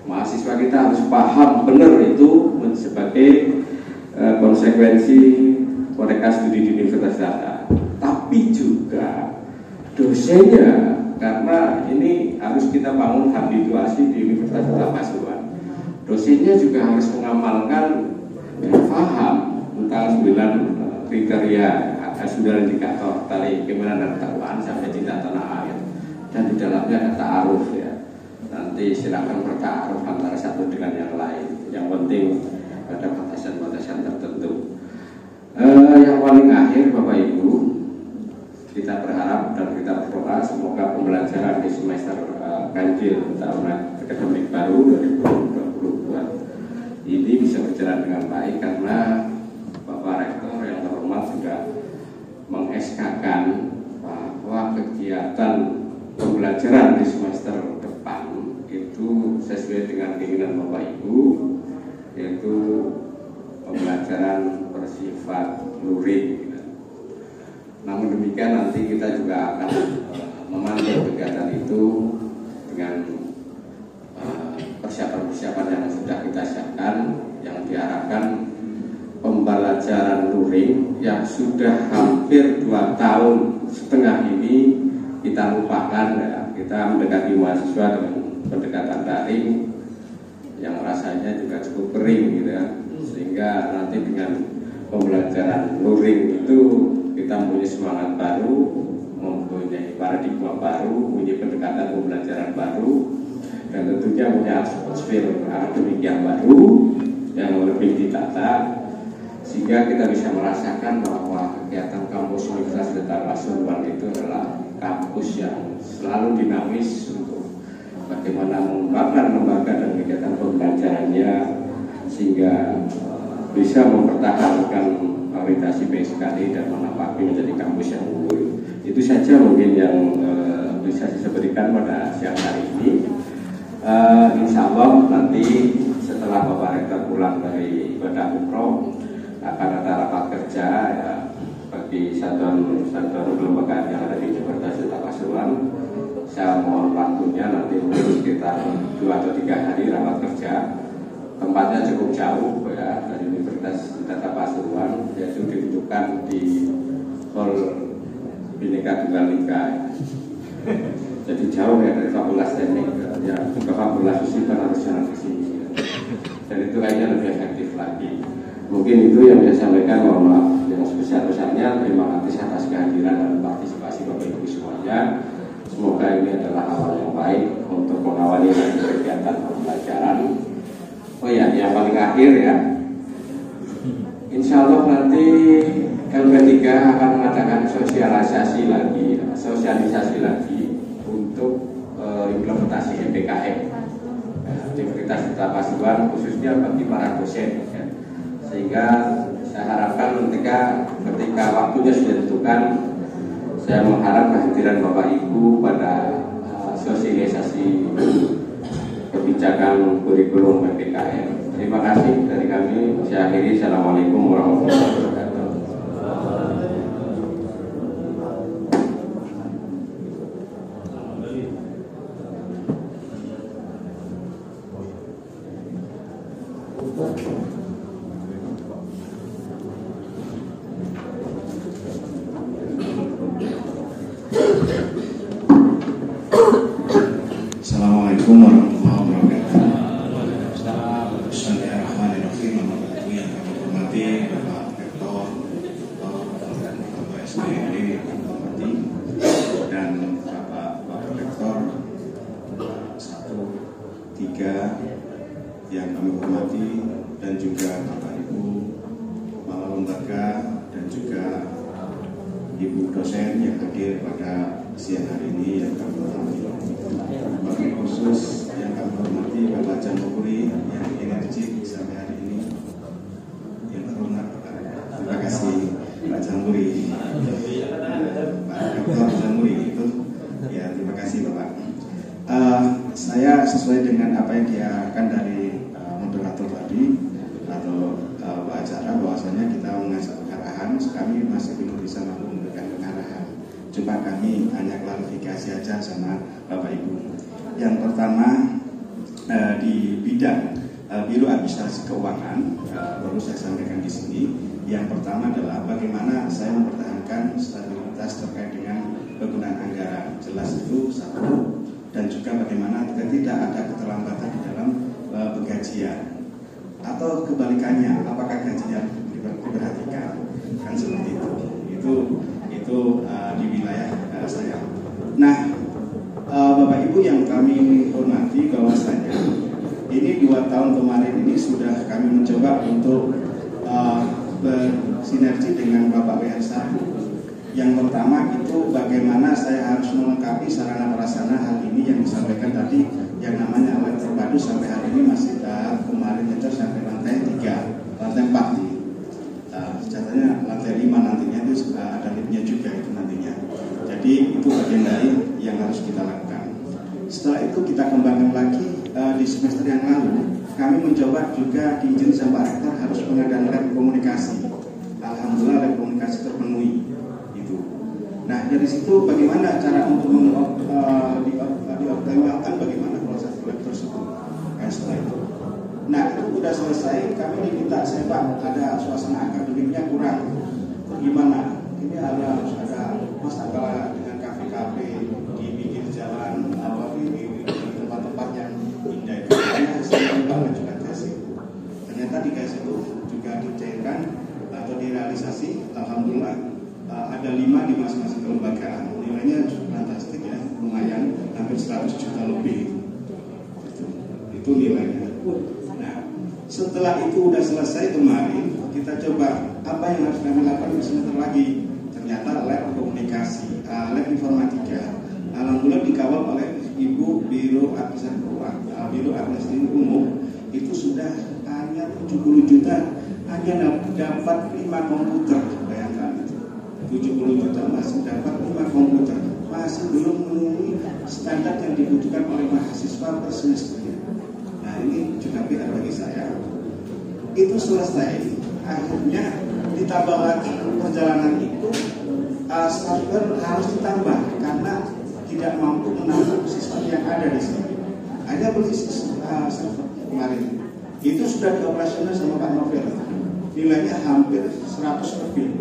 Mahasiswa kita harus paham benar itu sebagai konsekuensi mereka studi di Universitas. Tapi juga dosennya, karena ini harus kita bangun habituasi di Universitas Pasuruan. Dosennya juga harus mengamalkan paham tentang 9 kriteria, 9 indikator tadi keimanan dan ketakwaan sampai cinta tanah air. Dan di dalamnya ada ta'aruf ya. Nanti silakan berta'aruf antara satu dengan yang lain. Yang penting ada batasan-batasan tertentu. Yang paling akhir Bapak Ibu, kita berharap dan kita berdoa semoga pembelajaran di semester ganjil tahun akademik baru 2022 ini bisa berjalan dengan baik, karena Bapak Rektor yang terhormat sudah meng-SK-kan bahwa kegiatan pembelajaran di semester depan itu sesuai dengan keinginan Bapak Ibu, yaitu pembelajaran bersifat luring. Namun demikian nanti kita juga akan memantau kegiatan itu dengan persiapan-persiapan yang sudah kita siapkan, yang diharapkan pembelajaran luring yang sudah hampir 2,5 tahun ini kita lupakan ya. Kita mendekati mahasiswa dengan pendekatan daring yang rasanya juga cukup kering gitu ya, sehingga nanti dengan pembelajaran luring itu kita mempunyai semangat baru, mempunyai paradigma baru, mempunyai pendekatan pembelajaran baru, dan tentunya punya atmosfer akademik yang baru, yang lebih ditata, sehingga kita bisa merasakan bahwa kegiatan kampus Universitas Pasuruan itu adalah kampus yang selalu dinamis untuk bagaimana mengembangkan lembaga dan kegiatan pembelajarannya, sehingga bisa mempertahankan orientasi PSKD dan menapaki menjadi kampus yang unggul. Itu saja mungkin yang bisa saya berikan pada siang hari ini. Insya Allah nanti setelah Bapak Rektor pulang dari ibadah umroh akan ada rapat kerja ya, bagi satuan kelembagaan yang ada di Universitas Pasuruan. Saya mohon waktunya nanti mungkin sekitar 2 atau 3 hari rapat kerja. Tempatnya cukup jauh ya dari Universitas Pasuruan, yaitu ditunjukkan di Hall Bhinneka Tunggal Ika. Jadi jauh ya dari Fakultas Teknik ya, ke Fakultas Fisika harus jalan ke sini. Dan itu kayaknya lebih efektif lagi. Mungkin itu yang saya sampaikan, mohon maaf yang sebesar-besarnya. Terima kasih atas kehadiran dan partisipasi Bapak Ibu semuanya. Semoga ini adalah awal yang baik untuk mengawali kegiatan pembelajaran. Oh ya, yang paling akhir ya, insya Allah nanti LP3 akan mengadakan sosialisasi lagi untuk implementasi MPKM di Universitas Pasuruan, khususnya bagi para dosen ya. Sehingga saya harapkan ketika waktunya sudah ditentukan, saya mengharap kehadiran Bapak Ibu pada sosialisasi kebijakan kurikulum PPKM. Terima kasih dari kami. Saya akhiri. Assalamualaikum warahmatullahi wabarakatuh. Assalamualaikum warahmatullahi wabarakatuh. Bismillahirrahmanirrahim. Yang kami hormati Bapak Rektor dan Bapak SPM dan Bapak Rektor 1, 3, yang kami hormati, dan juga Bapak Ibu kepala lembaga dan juga Ibu dosen yang hadir pada siang hari ini yang kami hormati. Bapak khusus yang kami hormati Bapak Jamhuri yang energik sampai hari ini. Yang terhormat Bapak. Terima kasih Pak Jamhuri. Pak Dr. Jamhuri itu. Ya, terima kasih Bapak. Saya sesuai dengan apa yang diarahkan dari moderator tadi atau Pak acara, bahwasanya kita mengasah arahan, kami masih belum bisa mampu memberikan arahan. Coba kami hanya klarifikasi aja sama Bapak Ibu. Yang pertama di bidang Biro Administrasi Keuangan, baru saya sampaikan di sini. Yang pertama adalah bagaimana saya mempertahankan stabilitas terkait dengan penggunaan anggaran. Jelas itu satu, dan juga bagaimana tidak ada keterlambatan di dalam penggajian atau kebalikannya, apakah gajinya diperhatikan, kan seperti itu di wilayah saya. Nah, Bapak Ibu yang kami hormati, bahwasanya ini 2 tahun kemarin ini sudah kami mencoba untuk bersinergi dengan Bapak WR1. Yang pertama itu bagaimana saya harus melengkapi sarana prasarana hal ini yang disampaikan tadi, yang namanya lab terpadu sampai hari ini masih kemarin itu sampai lantai 3, lantai 4 nih. Katanya lantai 5 nantinya itu ada liftnya juga itu nantinya. Jadi itu bagian dari yang harus kita lakukan. Setelah itu kita kembangkan lagi di semester yang lalu, kami mencoba juga diizin sama Pak Rektor harus mengadakan lab komunikasi. Alhamdulillah lab komunikasi terpenuhi. Nah, dari situ bagaimana cara untuk dioptimalkan bagaimana proses lab tersebut. Setelah itu, nah itu sudah selesai, kami diminta, saya Pak, ada suasana akademiknya kurang. Gimana? Ini harus ada masalah dengan kafe-kafe di pinggir jalan, di tempat-tempat yang indah itu. Saya coba mengajukan tes itu. Ternyata di tes itu juga dicairkan atau direalisasi, alhamdulillah. Ada 5 di masing-masing kelembagaan, nilainya cukup fantastik ya, lumayan, hampir 100 juta lebih. Itu nilainya. Nah, setelah itu udah selesai kemarin, kita coba apa yang harus kami lakukan di semester lagi. Ternyata lab komunikasi, lab informatika. Alhamdulillah dikawal oleh Ibu Biro Administrasi Umum, itu sudah hanya 70 juta, hanya dapat 5 komputer, bayangkan. 70 juta masih dapat 5 komputer, masih belum memenuhi standar yang dibutuhkan oleh mahasiswa per semesternya. Nah, ini juga PR bagi saya. Itu selesai, akhirnya ditambah lagi perjalanan itu, server harus ditambah karena tidak mampu menampung siswa yang ada di sini. Ada beli server kemarin, itu sudah dioperasional sama Pak Novel, nilainya hampir 100 lebih.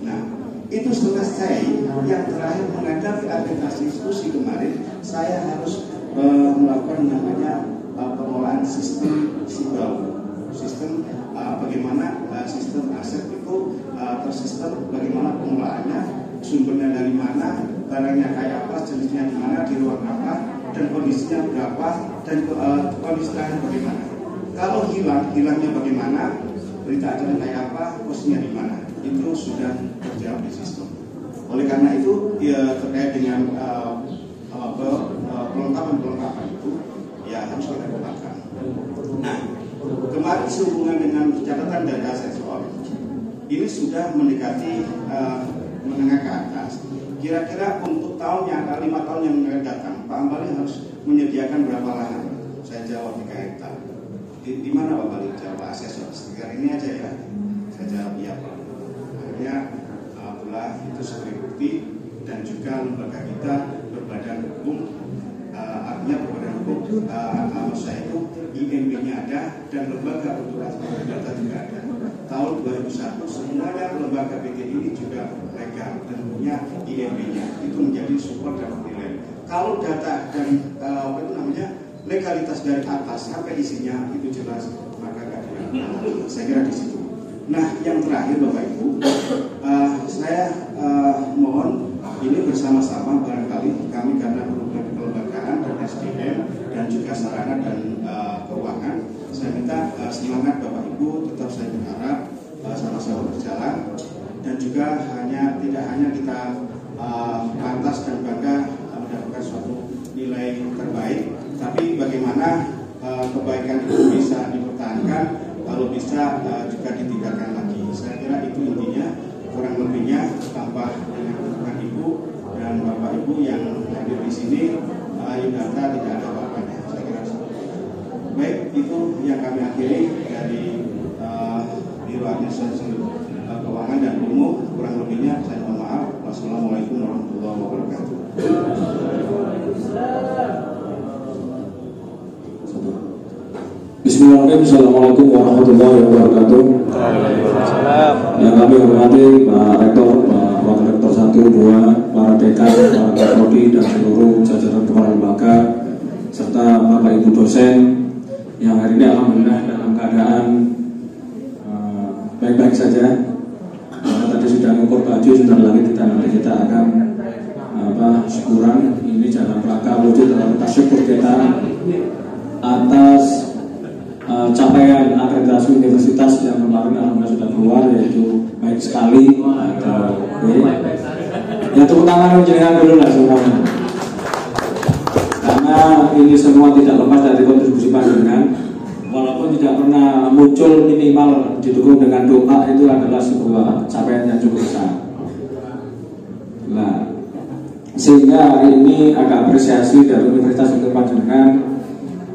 Nah, itu selesai. Yang terakhir menghadapi akreditasi institusi kemarin, saya harus melakukan namanya pengelolaan sistem SIBAU. Sistem bagaimana sistem aset itu tersistem, bagaimana pengelolaannya, sumbernya dari mana, barangnya kayak apa, jenisnya di mana, di ruang apa, dan kondisinya berapa, dan kondisi terakhir bagaimana. Kalau hilangnya bagaimana, berita acara kayak apa, posisinya di mana. Itu sudah terjawab di sistem. Oleh karena itu, ya, terkait dengan pelengkapan itu, ya harus kita kembangkan. Nah, kemarin sehubungan dengan catatan data seksual, ini sudah mendekati menengah ke atas. Kira-kira untuk 5 tahun yang akan datang, Pak Ambali harus menyediakan berapa lahan? Saya jawab 3 hektar. Di mana Pak Ambali jawab asesor? Sekitar ini aja ya. Saya jawab iya Pak. Akhirnya alhamdulillah itu sebagai bukti, dan juga lembaga kita berbadan hukum, artinya berbadan hukum, saya itu IMB-nya ada, dan lembaga untuk data juga ada. Tahun 2001 semuanya lembaga PT ini juga legal dan punya IMB-nya, itu menjadi support dan penilaian. Kalau data dan legalitas dari atas sampai isinya itu jelas, maka gak ada. Saya kira di situ. Nah, yang terakhir Bapak Ibu, saya mohon ini bersama-sama barangkali kami karena kelembagaan dan SDM dan juga sarana dan semangat Bapak Ibu tetap saya berharap sama-sama berjalan, dan juga tidak hanya kita pantas dan bangga mendapatkan suatu nilai terbaik, tapi bagaimana kebaikan itu bisa dipertahankan, kalau bisa juga ditingkatkan lagi. Saya kira itu intinya, kurang lebihnya tambah dengan dukungan Ibu dan Bapak Ibu yang hadir di sini, Yudharta tidak ada apa-apanya. Saya kira seperti itu. Baik, itu yang kami akhiri dari Biro Administrasi Keuangan dan Umum. Kurang lebihnya saya mohon maaf. Wassalamualaikum warahmatullahi wabarakatuh. Bismillahirrahmanirrahim. Assalamualaikum warahmatullahi wabarakatuh. Yang kami hormati Pak Rektor, Pak Wakil Rektor 1, 2, para dekan, para kaprodi dan seluruh jajaran kepala lembaga, serta Bapak Ibu dosen yang hari ini alhamdulillah dalam keadaan baik-baik saja. Tadi sudah mengukur baju, sebentar lagi kita akan syukuran. Ini dalam rangka wujud dalam rangka syukur kita atas capaian akreditasi universitas yang kemarin alhamdulillah sudah keluar, yaitu baik sekali atau ya tepuk tangan menjadikan dulu lah semuanya, karena ini semua tidak lepas dari kontribusi panjenengan. Walaupun tidak pernah muncul, minimal didukung dengan doa, itu adalah sebuah capaian yang cukup besar. Nah, sehingga hari ini agak apresiasi dari Universitas untuk Panjenengan.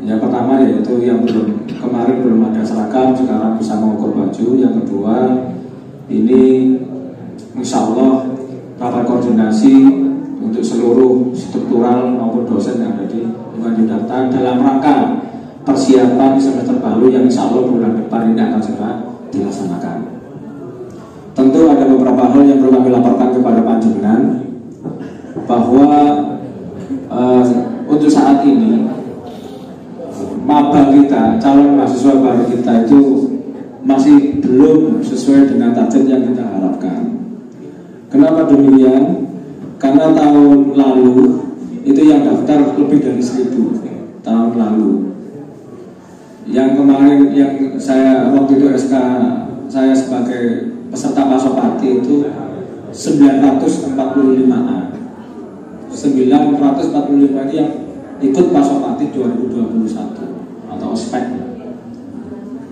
Yang pertama yaitu yang kemarin belum ada seragam, sekarang bisa mengukur baju. Yang kedua, ini insya Allah rapat koordinasi untuk seluruh struktural maupun dosen yang ada di lingkungan Yudharta dalam rangka persiapan semester baru yang insya Allah bulan depan ini akan segera dilaksanakan. Tentu ada beberapa hal yang perlu kami laporkan kepada panjenengan, bahwa untuk saat ini maba kita, calon mahasiswa baru kita itu masih belum sesuai dengan target yang kita harapkan. Kenapa demikian? Karena tahun lalu itu yang daftar lebih dari 1.000 tahun lalu. Yang kemarin yang saya waktu itu SK saya sebagai peserta Pasopati itu 945-an. 945 ini yang ikut Pasopati 2021 atau ospek.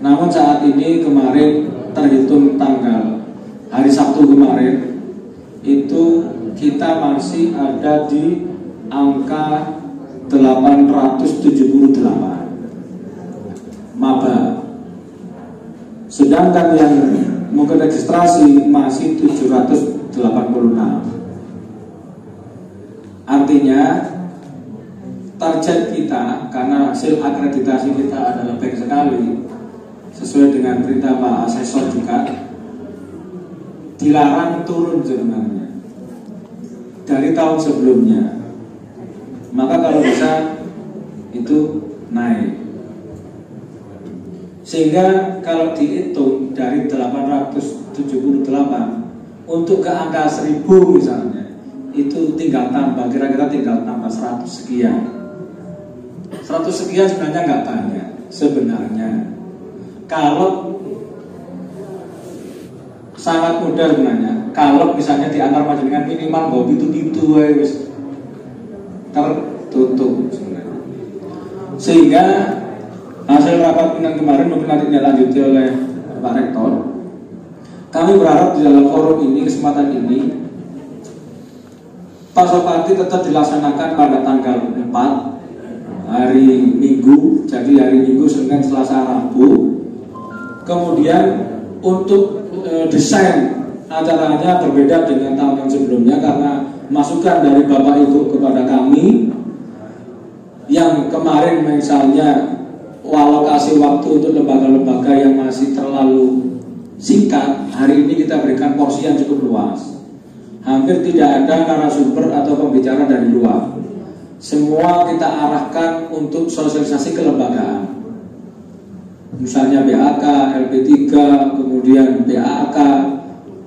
Namun saat ini kemarin terhitung tanggal hari Sabtu kemarin itu kita masih ada di angka 878 maba, sedangkan yang mungkin registrasi masih 786. Artinya target kita, karena hasil akreditasi kita adalah baik sekali, sesuai dengan perintah Pak Asesor juga, dilarang turun sebenarnya dari tahun sebelumnya. Maka kalau bisa itu naik. Sehingga kalau dihitung dari 878 untuk ke angka 1000 misalnya, itu tinggal tambah, kira-kira tinggal tambah 100 sekian. 100 sekian sebenarnya nggak banyak sebenarnya. Kalau sangat mudah sebenarnya, kalau misalnya di antar panjenengan minimal bahwa itu wis tertutup sebenarnya. Sehingga hasil rapat pimpinan kemarin mungkin nanti dilanjuti oleh Pak Rektor. Kami berharap di dalam forum ini, kesempatan ini, Pasopati tetap dilaksanakan pada tanggal 4 hari Minggu. Jadi hari Minggu, Senin, Selasa, Rabu. Kemudian untuk desain acaranya berbeda dengan tahun yang sebelumnya, karena masukan dari Bapak Ibu kepada kami yang kemarin misalnya alokasi waktu untuk lembaga-lembaga yang masih terlalu singkat, hari ini kita berikan porsi yang cukup luas. Hampir tidak ada narasumber atau pembicara dari luar. Semua kita arahkan untuk sosialisasi kelembagaan. Misalnya BAK, LP3, kemudian BAK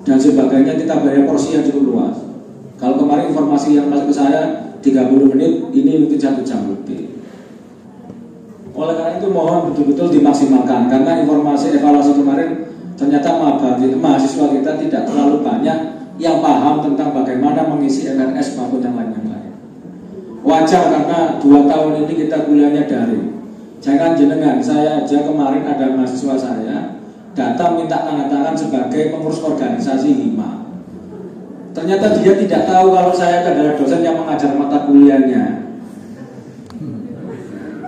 dan sebagainya, kita beri porsi yang cukup luas. Kalau kemarin informasi yang masuk ke saya 30 menit, ini mungkin 1 jam lebih. Oleh karena itu mohon betul-betul dimaksimalkan, karena informasi evaluasi kemarin ternyata mahasiswa kita tidak terlalu banyak yang paham tentang bagaimana mengisi MRS maupun yang lain-lain. Wajar karena 2 tahun ini kita kuliahnya daring. Jangan jenengan, saya aja kemarin ada mahasiswa saya datang minta tanda tangan sebagai pengurus organisasi HIMA. Ternyata dia tidak tahu kalau saya adalah dosen yang mengajar mata kuliahnya.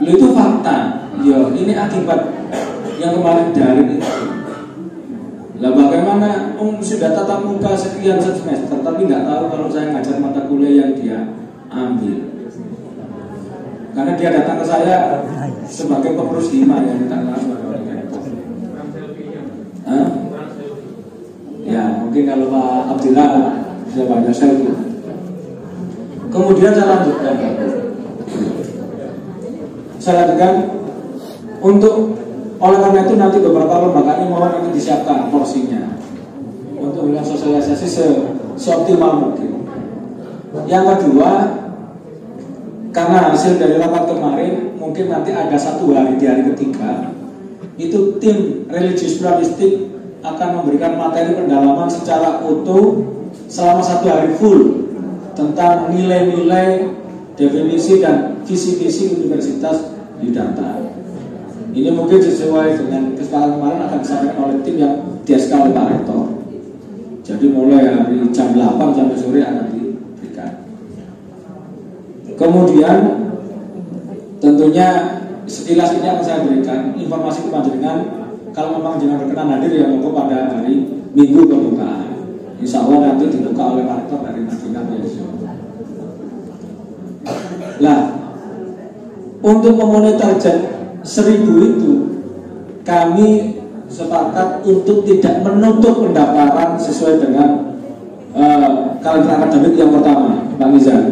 Itu fakta. Ya, ini akibat yang kemarin daring itu. Lah bagaimana sudah tatap muka sekian semester tapi nggak tahu kalau saya ngajar mata kuliah yang dia ambil. Karena dia datang ke saya sebagai pengurus HIMA yang minta langsung. Ya mungkin kalau Pak Abdillah bisa banyak selfie. Kemudian saya lanjutkan untuk, oleh karena itu nanti beberapa lembaga ini mohon nanti disiapkan porsinya untuk melakukan sosialisasi seoptimal mungkin. Yang kedua, karena hasil dari rapat kemarin mungkin nanti ada 1 hari di hari ketiga itu tim religius pluralistik akan memberikan materi pendalaman secara utuh selama 1 hari full tentang nilai-nilai, definisi dan visi-visi Universitas Yudharta. Ini mungkin sesuai dengan kesepakatan kemarin akan disampaikan oleh tim yang di-SK oleh Pak Rektor. Jadi mulai hari jam 8 sampai sore akan diberikan. Kemudian tentunya sekilas ini akan saya berikan informasi kepada jenengan. Kalau memang jenengan berkenan hadir ya monggo pada hari Minggu pembukaan. Insya Allah nanti dibuka oleh Pak Rektor dari Madinah ya. Lah, untuk memenuhi target 1000 itu kami sepakat untuk tidak menutup pendaftaran sesuai dengan kalender akademik yang pertama, Pak Nizam.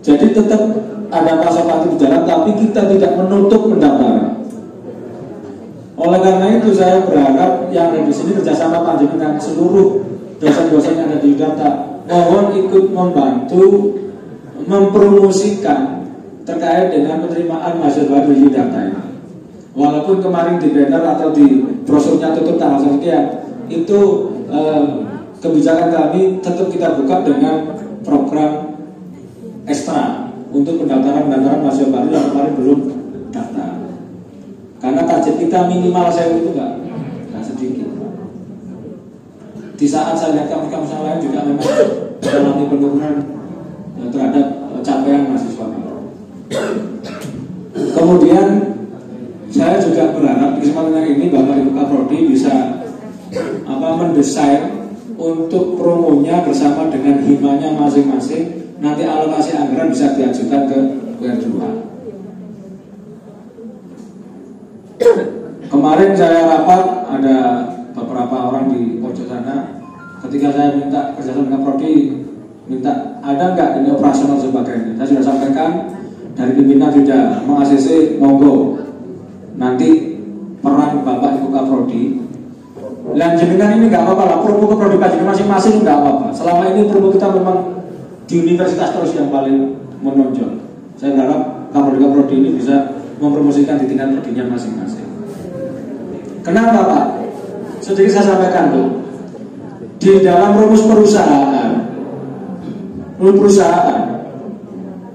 Jadi tetap ada pasokan di jalan, tapi kita tidak menutup pendaftaran. Oleh karena itu saya berharap yang ada di sini kerjasama panjenengan seluruh dosen-dosen yang ada di Yudharta mohon ikut membantu mempromosikan terkait dengan penerimaan mahasiswa baru di Yudharta ini. Walaupun kemarin di banner atau di brosurnya tutup tanggal sekian, itu kebijakan kami tetap kita buka dengan program ekstra untuk pendaftaran mahasiswa baru yang kemarin belum daftar. Karena target kita minimal saya itu nggak sedikit. Di saat saya lihat kampus-kampus lain juga memang mengalami penurunan terhadap capaian mahasiswa. Kemudian saya juga berharap di kesempatan ini Bapak Ibu Kaprodi bisa mendesain untuk promonya bersama dengan himanya masing-masing. Nanti alokasi anggaran bisa diajukan ke UR2. Kemarin saya rapat ada beberapa orang di pojok sana. Ketika saya minta kerjasama dengan Prodi, minta ada nggak ini operasional sebagainya. Saya sudah sampaikan dari pimpinan sudah meng-ACC monggo. Nanti peran Bapak Ibu Kaprodi. Lanjutkan ini nggak apa-apa lah, promo ke prodi masing-masing nggak apa-apa. Selama ini promo kita memang di universitas terus yang paling menonjol. Saya berharap Kaprodi ini bisa mempromosikan di tingkat prodinya masing-masing. Kenapa Pak? Sedikit saya sampaikan tuh. Di dalam rumus perusahaan,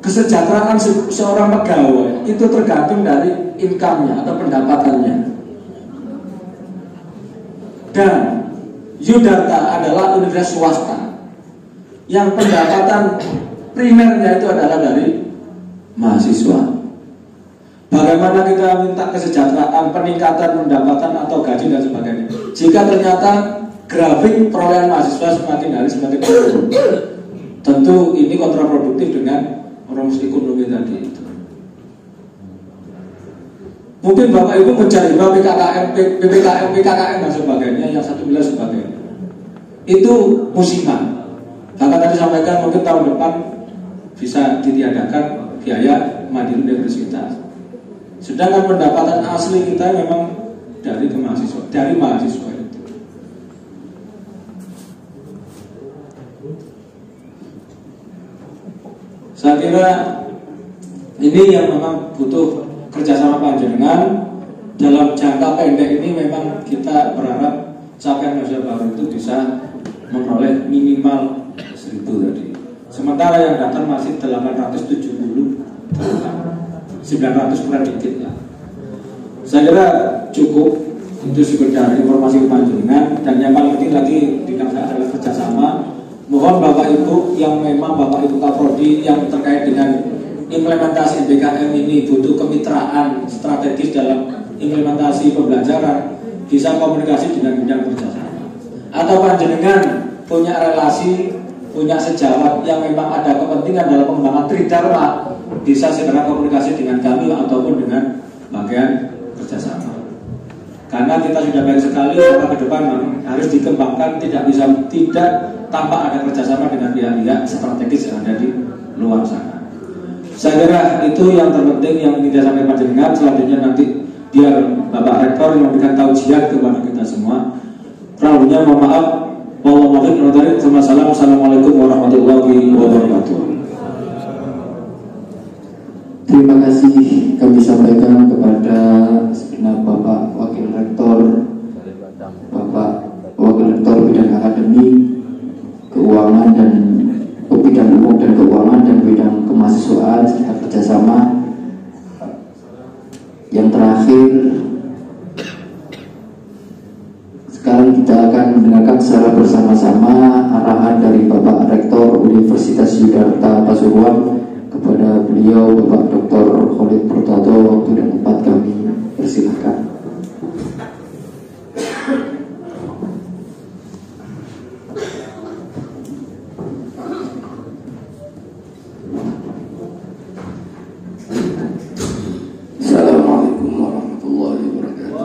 kesejahteraan seorang pegawai itu tergantung dari income-nya atau pendapatannya. Dan Yudharta adalah universitas swasta yang pendapatan primernya itu adalah dari mahasiswa. Bagaimana kita minta kesejahteraan, peningkatan pendapatan atau gaji dan sebagainya, jika ternyata grafik perolehan mahasiswa semakin hari semakin menurun, tentu ini kontraproduktif dengan rumus ekonomi tadi itu. Mungkin Bapak Ibu mencari PPKM, PKKM dan sebagainya, yang 1 miliar sebagainya. Itu musiman. Bahkan tadi sampaikan mungkin tahun depan bisa ditiadakan biaya mandiri universitas. Sedangkan pendapatan asli kita memang dari mahasiswa itu. Saya kira ini yang memang butuh kerjasama panjenengan dalam jangka pendek ini. Memang kita berharap capaian Indonesia Baru itu bisa memperoleh minimal 1.000 tadi. Sementara yang datang masih 870, 900 kurang dikit ya. Saya kira cukup itu sekedar informasi panjenengan, dan yang paling penting lagi bidang saya adalah kerjasama. Mohon Bapak Ibu yang memang Bapak Ibu Kaprodi yang terkait dengan implementasi MBKM ini butuh kemitraan strategis dalam implementasi pembelajaran, bisa komunikasi dengan bidang kerjasama. Atau panjenengan punya relasi, punya sejawat yang memang ada kepentingan dalam pengembangan Tridharma, bisa segera komunikasi dengan kami ataupun dengan bagian kerjasama. Karena kita sudah baik sekali, maka ke depan harus dikembangkan, tidak tanpa ada kerjasama dengan pihak-pihak strategis yang ada di luar sana. Saya kira itu yang terpenting yang ingin saya sampaikan panjenengan. Selanjutnya nanti biar Bapak Rektor yang memberikan tausiah kepada kita semua. Kurangnya mohon maaf. Wassalamualaikum warahmatullahi wabarakatuh. Terima kasih kami sampaikan kepada segenap Bapak Wakil Rektor, Bapak Wakil Rektor Bidang Akademik, Keuangan dan Bidang Umum dan Keuangan dan Bidang Kemahasiswaan serta Kerjasama. Yang terakhir, sekarang kita akan mendengarkan secara bersama-sama arahan dari Bapak Rektor Universitas Yudharta Pasuruan. Kepada beliau Bapak Dr. Khalid Purtado, waktu dan tempat kami persilahkan. Assalamualaikum warahmatullahi wabarakatuh.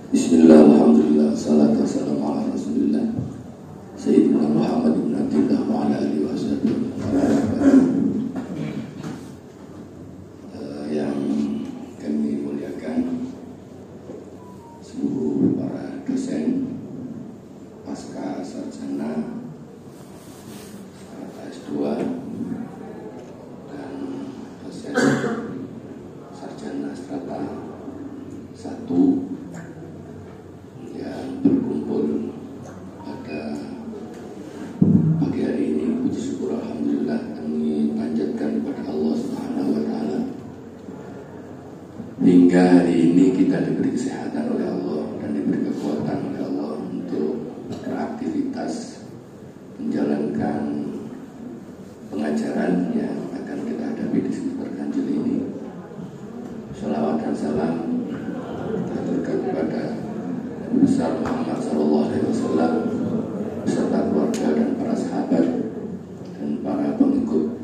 Bismillah, alhamdulillah, salatu wassalamu ala rasulillah Sayyidina Muhammad ibn Abdillah wa ala alihi wa sahbihi. Yang kami muliakan seluruh para dosen pasca sarjana, S2 dan dosen sarjana strata 1 yang berkumpul pada pagi hari ini. Puji syukur alhamdulillah kami panjatkan kepada Allah Subhanahu wa taala. Hingga hari ini kita diberi kesehatan oleh Allah dan diberi kekuatan oleh Allah untuk beraktivitas menjalankan pengajaran yang akan kita hadapi di semester ganjil ini. Shalawat dan salam terturunkan kepada besar Muhammad SAW beserta keluarga dan para sahabat dan para pengikut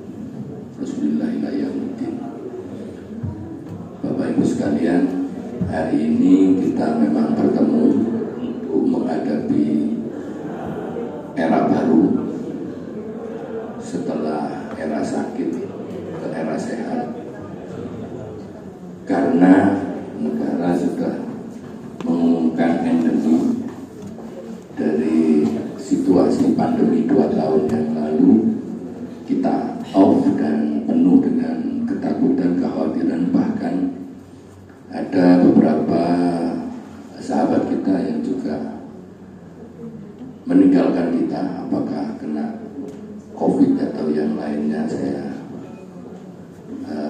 Rasulullah ila yaumil. Bapak Ibu sekalian, hari ini kita memang bertemu untuk menghadapi era baru setelah era sakit ke era sehat, karena negara sudah mengumumkan endemi dari situasi pandemi 2 tahun yang lalu. Kita off dan penuh dengan ketakutan, kekhawatiran, bahkan ada beberapa sahabat kita yang juga meninggalkan kita. Apakah kena COVID atau yang lainnya, saya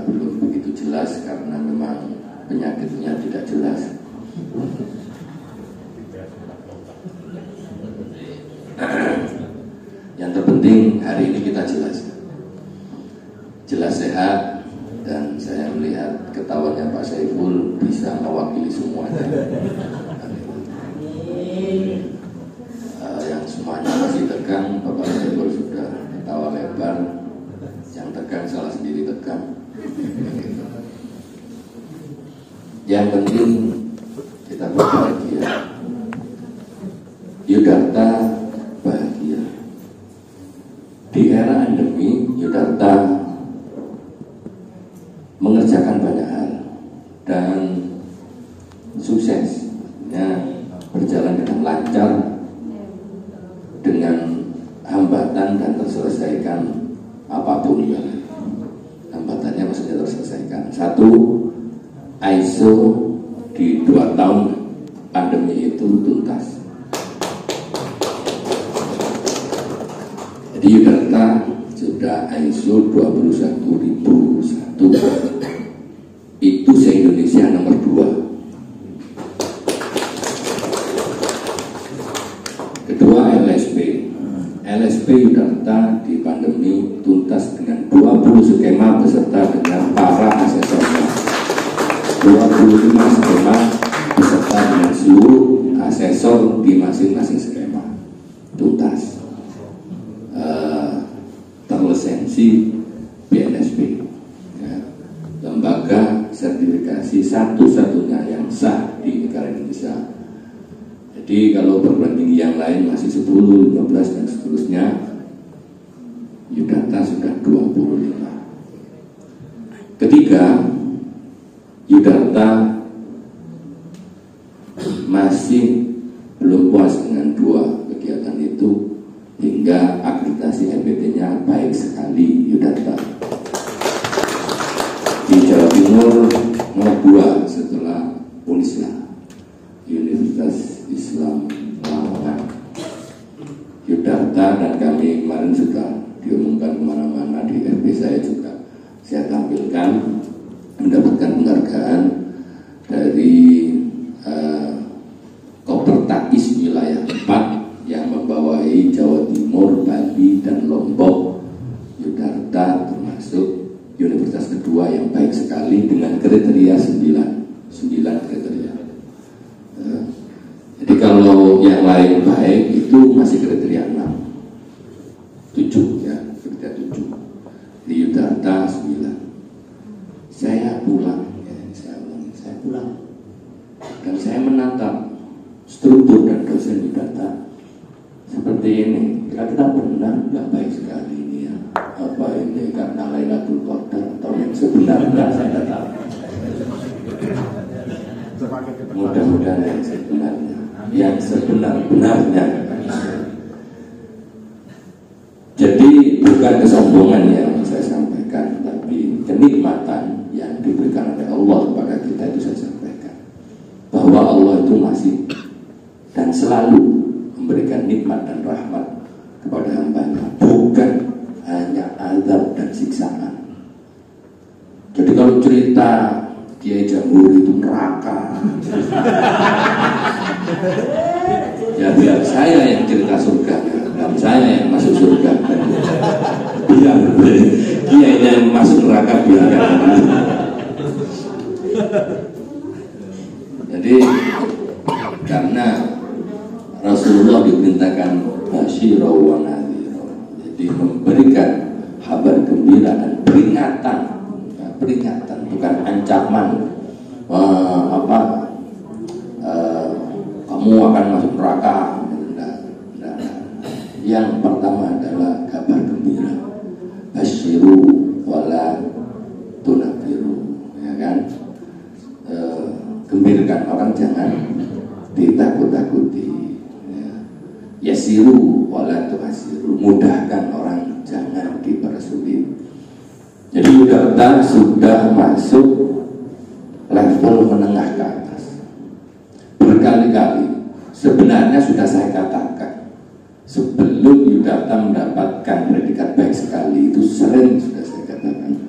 belum begitu jelas karena memang penyakitnya tidak jelas. Yang terpenting hari ini kita jelas sehat, dan saya melihat ketawanya Pak Saiful bisa mewakili semuanya. Yang semuanya masih tegang, Bapak Saiful sudah ketawa lebar. Yang tegang salah sendiri tegang. Yang penting kita bahagia. Yudharta bahagia. Di era endemi, Yudharta mengerjakan banyak hal dan sukses. semuanya berjalan dengan lancar, dengan hambatan dan terselesaikan apapun ya. Hambatannya maksudnya terselesaikan. Satu, ISO di 2 tahun pandemi itu tuntas. Jadi Yudharta sudah ISO 21001. Itu se-Indonesia nomor 2. Kedua, LSP Yudharta di pandemi tuntas dengan 20 skema beserta dengan para asesornya. 25 skema beserta dengan seluruh asesor di masing-masing skema tuntas. Terlisensi BNSP, ya, lembaga sertifikasi satu-satunya yang sah di negara Indonesia. Jadi kalau perguruan tinggi yang lain masih 10, 15 dan seterusnya, Yudharta sudah 25. Ketiga, Yudharta masih belum puas dengan 2 kegiatan itu, hingga akreditasi MPT-nya baik sekali Yudharta. Di Jawa Timur nomor 2 setelah Unisla, Universitas Islam Lamongan. Yudharta dan kami kemarin sudah diumumkan kemana-mana, di FB saya juga saya tampilkan, mendapatkan penghargaan dari Kopertais wilayah 4 yang membawai Jawa Timur, Bali, dan Lombok. Yudharta termasuk universitas kedua yang baik sekali dengan kriteria 9 kriteria. Jadi kalau yang lain baik itu masih kriteria 7 ya, kriteria 7. Di Yudharta 9. Saya pulang, saya pulang, dan saya menatap struktur dan dosen Yudharta seperti ini. Kira-kira benar nggak? Baik sekali ini ya. Apa ini karena Lailatul Qadar atau yang sebenarnya saya tidak tahu. Mudah-mudahan yang sebenarnya, yang sebenar-benarnya. Jadi bukan kesombongan yang saya sampaikan, tapi kenikmatan yang diberikan oleh Allah kepada kita itu saya sampaikan. Bahwa Allah itu masih dan selalu memberikan nikmat dan rahmat kepada hambanya, bukan hanya azab dan siksaan. Jadi kalau cerita Kiai Jamhur itu neraka, ya biar saya yang cerita surga, dan saya yang masuk surga. Biar Kiai yang masuk neraka biarkan. Jadi karena Rasulullah diperintahkan basyira wa nadhira, jadi memberikan kabar gembira dan peringatan, bukan ancaman. Kamu akan masuk neraka. Nah. Yang pertama adalah kabar gembira, basyiru wala tunafiru, ya kan? Gembirakan orang, jangan ditakut-takuti. Yasiru wala tu'asiru, mudahkan orang, jangan dipersulit. Jadi Yudharta sudah masuk level menengah ke atas. Berkali-kali sebenarnya sudah saya katakan, sebelum Yudharta mendapatkan predikat baik sekali, itu sering sudah saya katakan,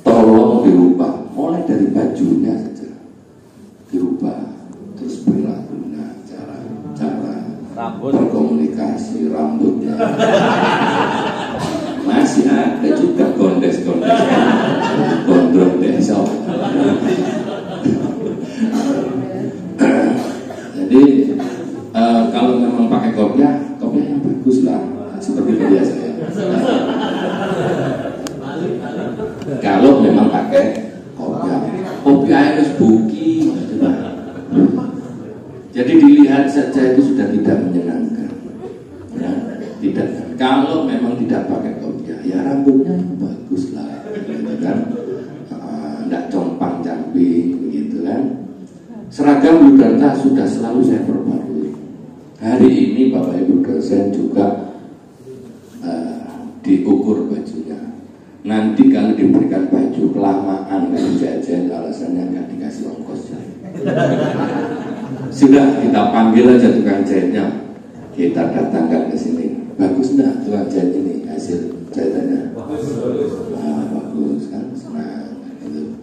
tolong dirubah, mulai dari bajunya saja dirubah, terus perilakunya, cara berkomunikasi, rambutnya. Masih ada juga gondes-gondes, gondrong desa. Jadi kalau memang pakai kopiah yang bagus lah, seperti biasa ya. Kalau memang pakai kopiah harus buki. Jadi dilihat saja itu sudah tidak menyenangkan, ya, tidak. Kalau memang tidak pakai kopiah, ya rambutnya bagus lah, gitu kan, tidak compang-camping, begitu kan. Seragam Yudharta sudah 100% Hari ini Bapak Ibu dosen juga diukur bajunya. Nanti kalau diberikan baju kelamaan kan jajan, alasannya nggak dikasih ongkos jahit. Sudah kita panggil aja tukang jahitnya, kita datangkan ke sini. Bagus nggak tukang jahit ini hasil jahitannya? Bagus kan, senang. Gitu.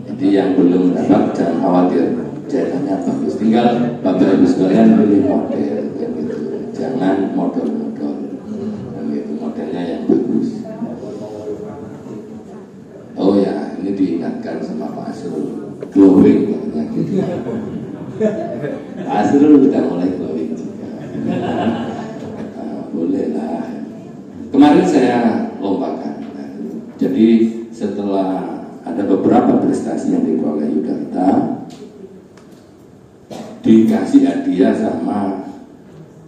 Jadi yang belum dapat jangan khawatir, jahitannya bagus. Tinggal Bapak Ibu sekalian pilih model, gitu. Jangan model-model, gitu. Modelnya yang bagus. Oh ya, ini diingatkan sama Pak Asrul, glowing katanya gitu. Pak Asrul udah mulai glowing juga. Boleh lah. Kemarin saya lompakan. Jadi setelah ada beberapa prestasi yang diperoleh Yudarta, dikasih hadiah sama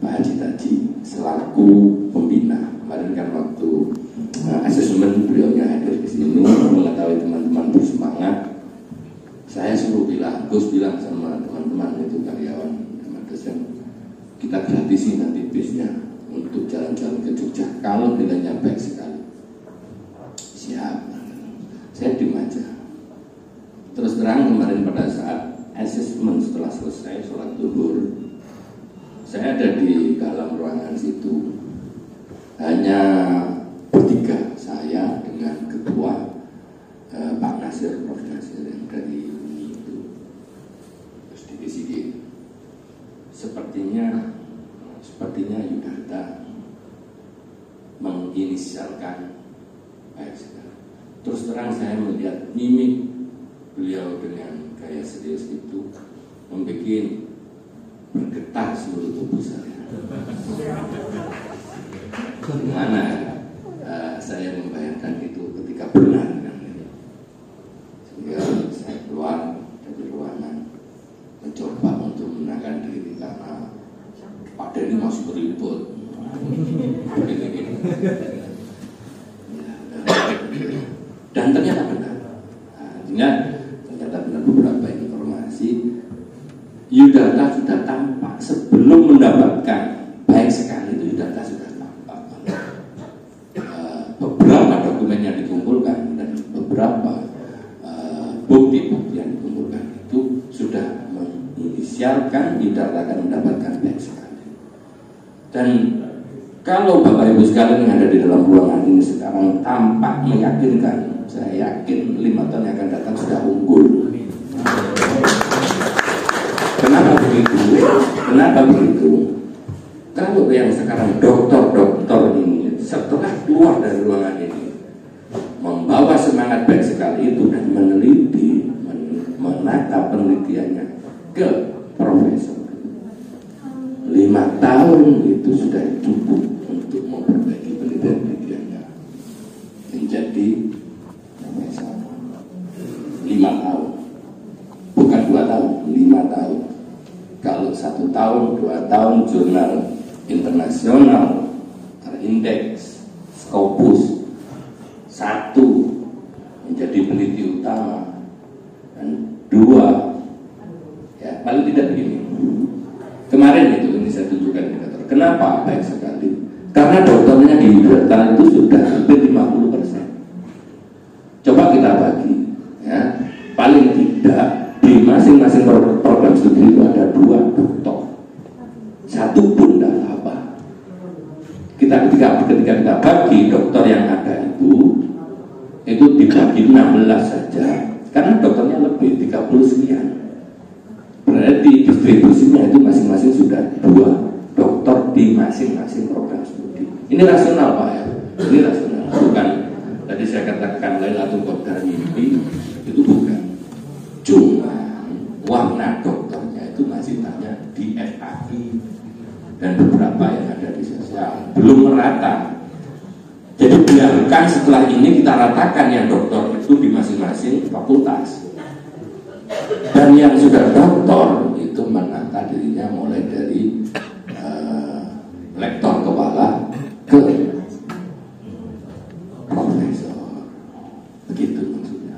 Pak Haji Taji selaku pembina. Kemarin kan waktu asesmen beliaunya hadir di sini, mengetahui teman-teman bersemangat. Saya suruh bilang, Gus bilang sama teman-teman itu karyawan, teman dosen, kita gratisin nanti bisnya untuk jalan-jalan ke Jogja kalau nilainya baik sekali. Siap. Saya diem aja. Terus terang kemarin pada saat asesmen setelah selesai sholat zuhur, saya ada di dalam ruangan situ. Hanya bertiga, saya dengan ketua Pak Nasir, Prof. Nasir yang dari itu. Terus di sepertinya Yudarta menginisialkan baik sekali. Terus terang saya melihat mimik beliau dengan gaya serius itu membuat bergetar seluruh tubuh saya. Gimana saya membayangkan itu ketika benar kan? Sehingga saya keluar dari ruangan mencoba untuk menenangkan diri karena Pak Denny masih berliput. Dan ternyata benar. Ternyata benar beberapa informasi Yudarta sudah tampak sebelum mendapatkan baik sekali itu Yudarta sudah tampak. Beberapa dokumen yang dikumpulkan dan beberapa bukti-bukti yang dikumpulkan itu sudah menginisialkan Yudarta akan mendapatkan baik sekali. Dan kalau Bapak Ibu sekalian yang ada di dalam ruangan ini sekarang tampak meyakinkan, saya yakin 5 tahun yang akan datang sudah unggul. Kenapa begitu? Kenapa begitu? Kalau yang sekarang dokter-dokter ini setelah keluar dari ruangan ini membawa semangat baik sekali itu dan meneliti, menata penelitiannya ke profesor, 5 tahun itu sudah cukup untuk memperbaiki penelitian-penelitiannya menjadi profesor. 5 tahun, bukan 2 tahun, 5 tahun. Kalau 1 tahun, 2 tahun jurnal internasional terindeks Scopus 1 menjadi peneliti utama dan 2 ya paling tidak begini. Kemarin itu ini saya tunjukkan indikator. Kenapa baik sekali? Karena dokternya di Yudarta itu sudah hampir 50%. Coba kita bagi, ya paling tidak di masing-masing program studi itu ada 2 dokter. 1 pun tidak apa. Ketika kita bagi dokter yang ada itu dibagi 16 saja. Karena dokternya lebih 30 sekian. Berarti distribusinya itu masing-masing sudah 2 dokter di masing-masing program studi. Ini rasional Pak ya, ini rasional. Bukan tadi saya katakan Lailatul Qadar mimpi, itu bukan. Cuma warna dokternya itu masih banyak di FAI dan beberapa yang ada di sosial belum merata. Jadi biarkan setelah ini kita ratakan yang dokter itu di masing-masing fakultas. Dan yang sudah doktor itu menata dirinya mulai dari lektor kepala ke profesor. Begitu maksudnya.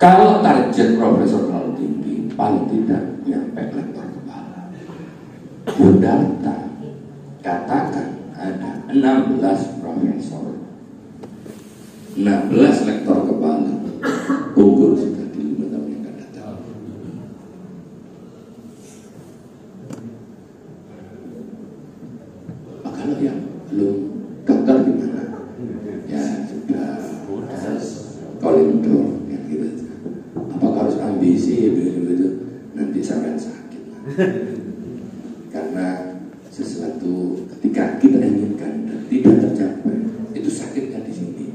Kalau target profesor terlalu tinggi, paling tidak nyampe lektor kepala. Budarta katakan ada 16 profesor, 16 lektor kepala unggul sudah di 5 tahun yang akan datang. Kalau yang belum dokter gimana? Ya sudah kolindor ya gitu. Apakah harus ambisi begitu? Nanti sampai sakit. Karena sesuatu ketika kita inginkan dan tidak tercapai, itu sakitnya di sini.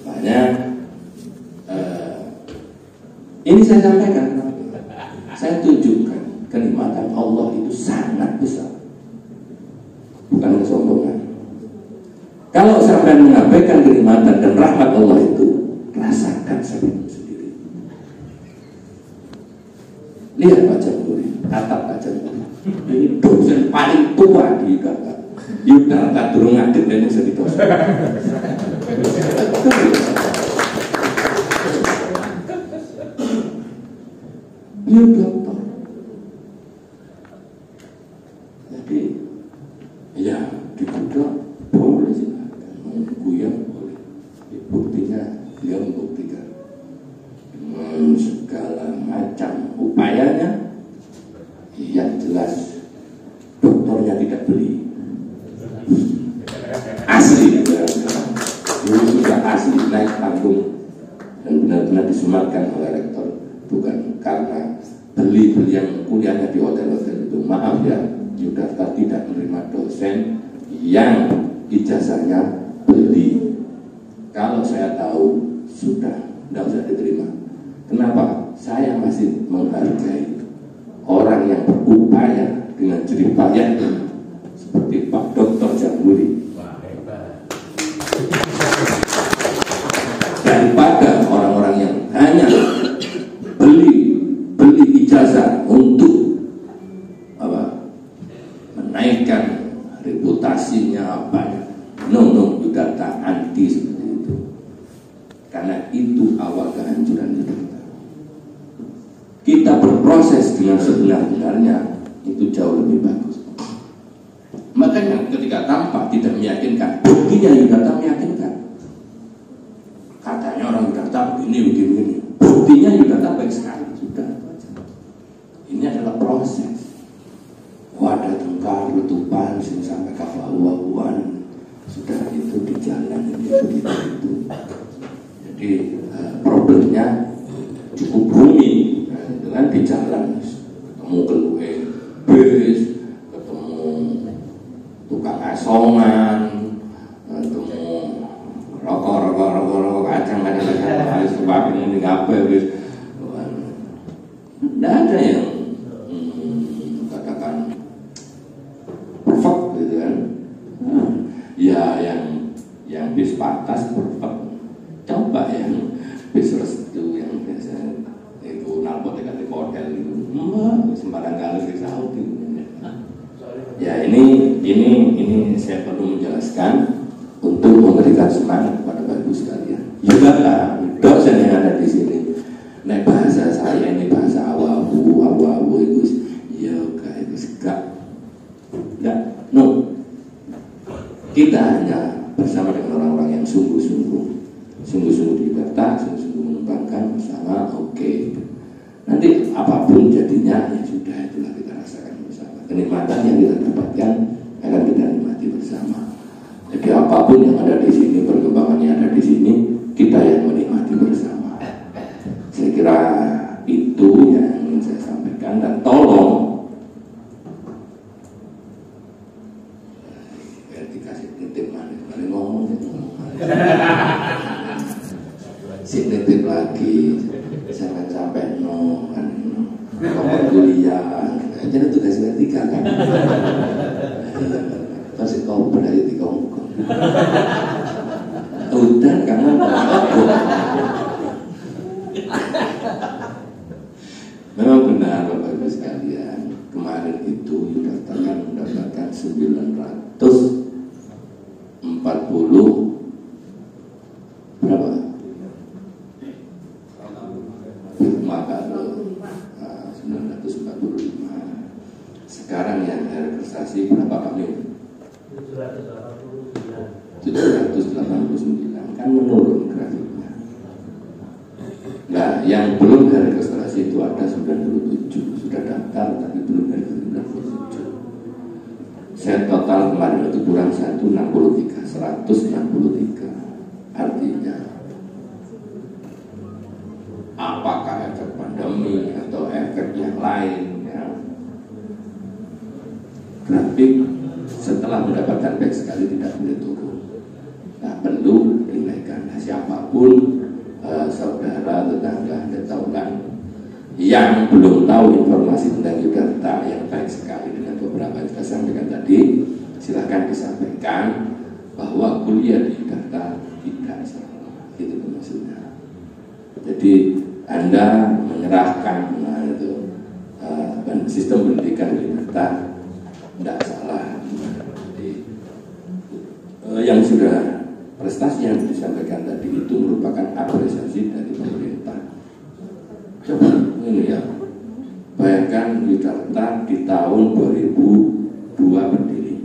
Makanya ini saya sampaikan, saya tunjukkan kenikmatan Allah itu sangat besar, bukan kesombongan. Kalau sampai mengabaikan kenikmatan dan rahmat Allah itu, rasakan sendiri. Lihat Pak Jamhuri, atap Pak Jamhuri. Ini dosen paling tua di Yudharta durung ngadeg dan bisa dosen. Beliau dokter. Jadi ya dibuka boleh silakan, mengguyang boleh. Buktinya dia membuktikan dengan segala macam upayanya, yang jelas dokternya tidak beli, asli, dulu sudah asli naik panggung dan benar-benar disematkan oleh rektor, bukan karena beli yang kuliahnya di hotel-hotel itu. Maaf ya, Yudharta tidak menerima dosen yang ijazahnya beli. Kalau saya tahu sudah tidak usah diterima. Kenapa? Saya masih menghargai orang yang berupaya dengan jerih payahnya seperti Pak Dr. Jamhuri, daripada orang-orang yang hanya beli ijazah untuk menaikkan reputasinya apa. No, Yudharta anti seperti itu, karena itu awal kehancuran Yudharta. Kita berproses dengan sebenar-benarnya itu jauh lebih bagus. Makanya ketika tampak tidak meyakinkan, buktinya Yudharta meyakinkan. Katanya orang Yudharta begini. Buktinya Yudharta baik sekali. Sudah. Ini adalah proses. Wadah tengkar, letupan, sampai kafahuan, sudah itu di jalan itu. Jadi problemnya cukup rumit. Kan di jalan ketemu keluwe bis, ketemu tukang asongan, ketemu rokok kacang harus kepakin ini ngapain bis. Tidak ada yang katakan perfect gitu kan. Ya yang bis patas perfect. Coba yang bis restu yang biasa itu nalpot dekat hotel itu, sembarang kali disaut gitu. Ya ini saya perlu menjelaskan untuk memberikan semangat kepada Bapak Ibu sekalian. Juga dosen yang ada di sini. Nah bahasa saya ini bahasa awabu itu, ya kayak itu enggak. No. Kita hanya bersama dengan orang-orang yang sungguh-sungguh di data, sungguh-sungguh mengembangkan bersama. Oke. Nanti apapun jadinya ya sudah, itulah kita rasakan bersama. Kenikmatan yang kita dapatkan akan kita nikmati bersama. Jadi apapun yang ada di sini, perkembangan yang ada di sini, kita yang menikmati bersama. Saya kira itu yang ingin saya sampaikan, dan tolong dikasih titip mari ngomong si titip lagi, jangan sampai ngomong kuliah jadi tugasnya 3 kan masih kau berarti 3 hukum udah kamu memang benar Bapak Ibu sekalian, kemarin itu Yudharta kan mendapatkan 940 berapa? Maka Sekarang yang registrasi berapa Pak Min? 789, kan menurun grafiknya. Nah, yang belum registrasi itu ada 97, sudah daftar tapi belum registrasi. Saya total kemarin itu kurang 163. Artinya apakah efek pandemi atau efek yang lain ya? Grafik setelah mendapatkan baik sekali tidak boleh turun. Nah, perlu dinaikkan. Nah, siapapun saudara, tetangga, Anda tahu kan, yang belum tahu informasi tentang Yogyakarta yang baik sekali dengan beberapa yang saya sampaikan tadi, silahkan disampaikan bahwa kuliah di Yogyakarta tidak salah. Itu maksudnya. Jadi Anda menyerahkan sistem pendidikan di Yogyakarta tidak salah. Jadi, yang sudah prestasi yang disampaikan tadi itu merupakan apresiasi dari pemerintah. Coba ini ya, bayangkan Yogyakarta di tahun 2002 berdiri,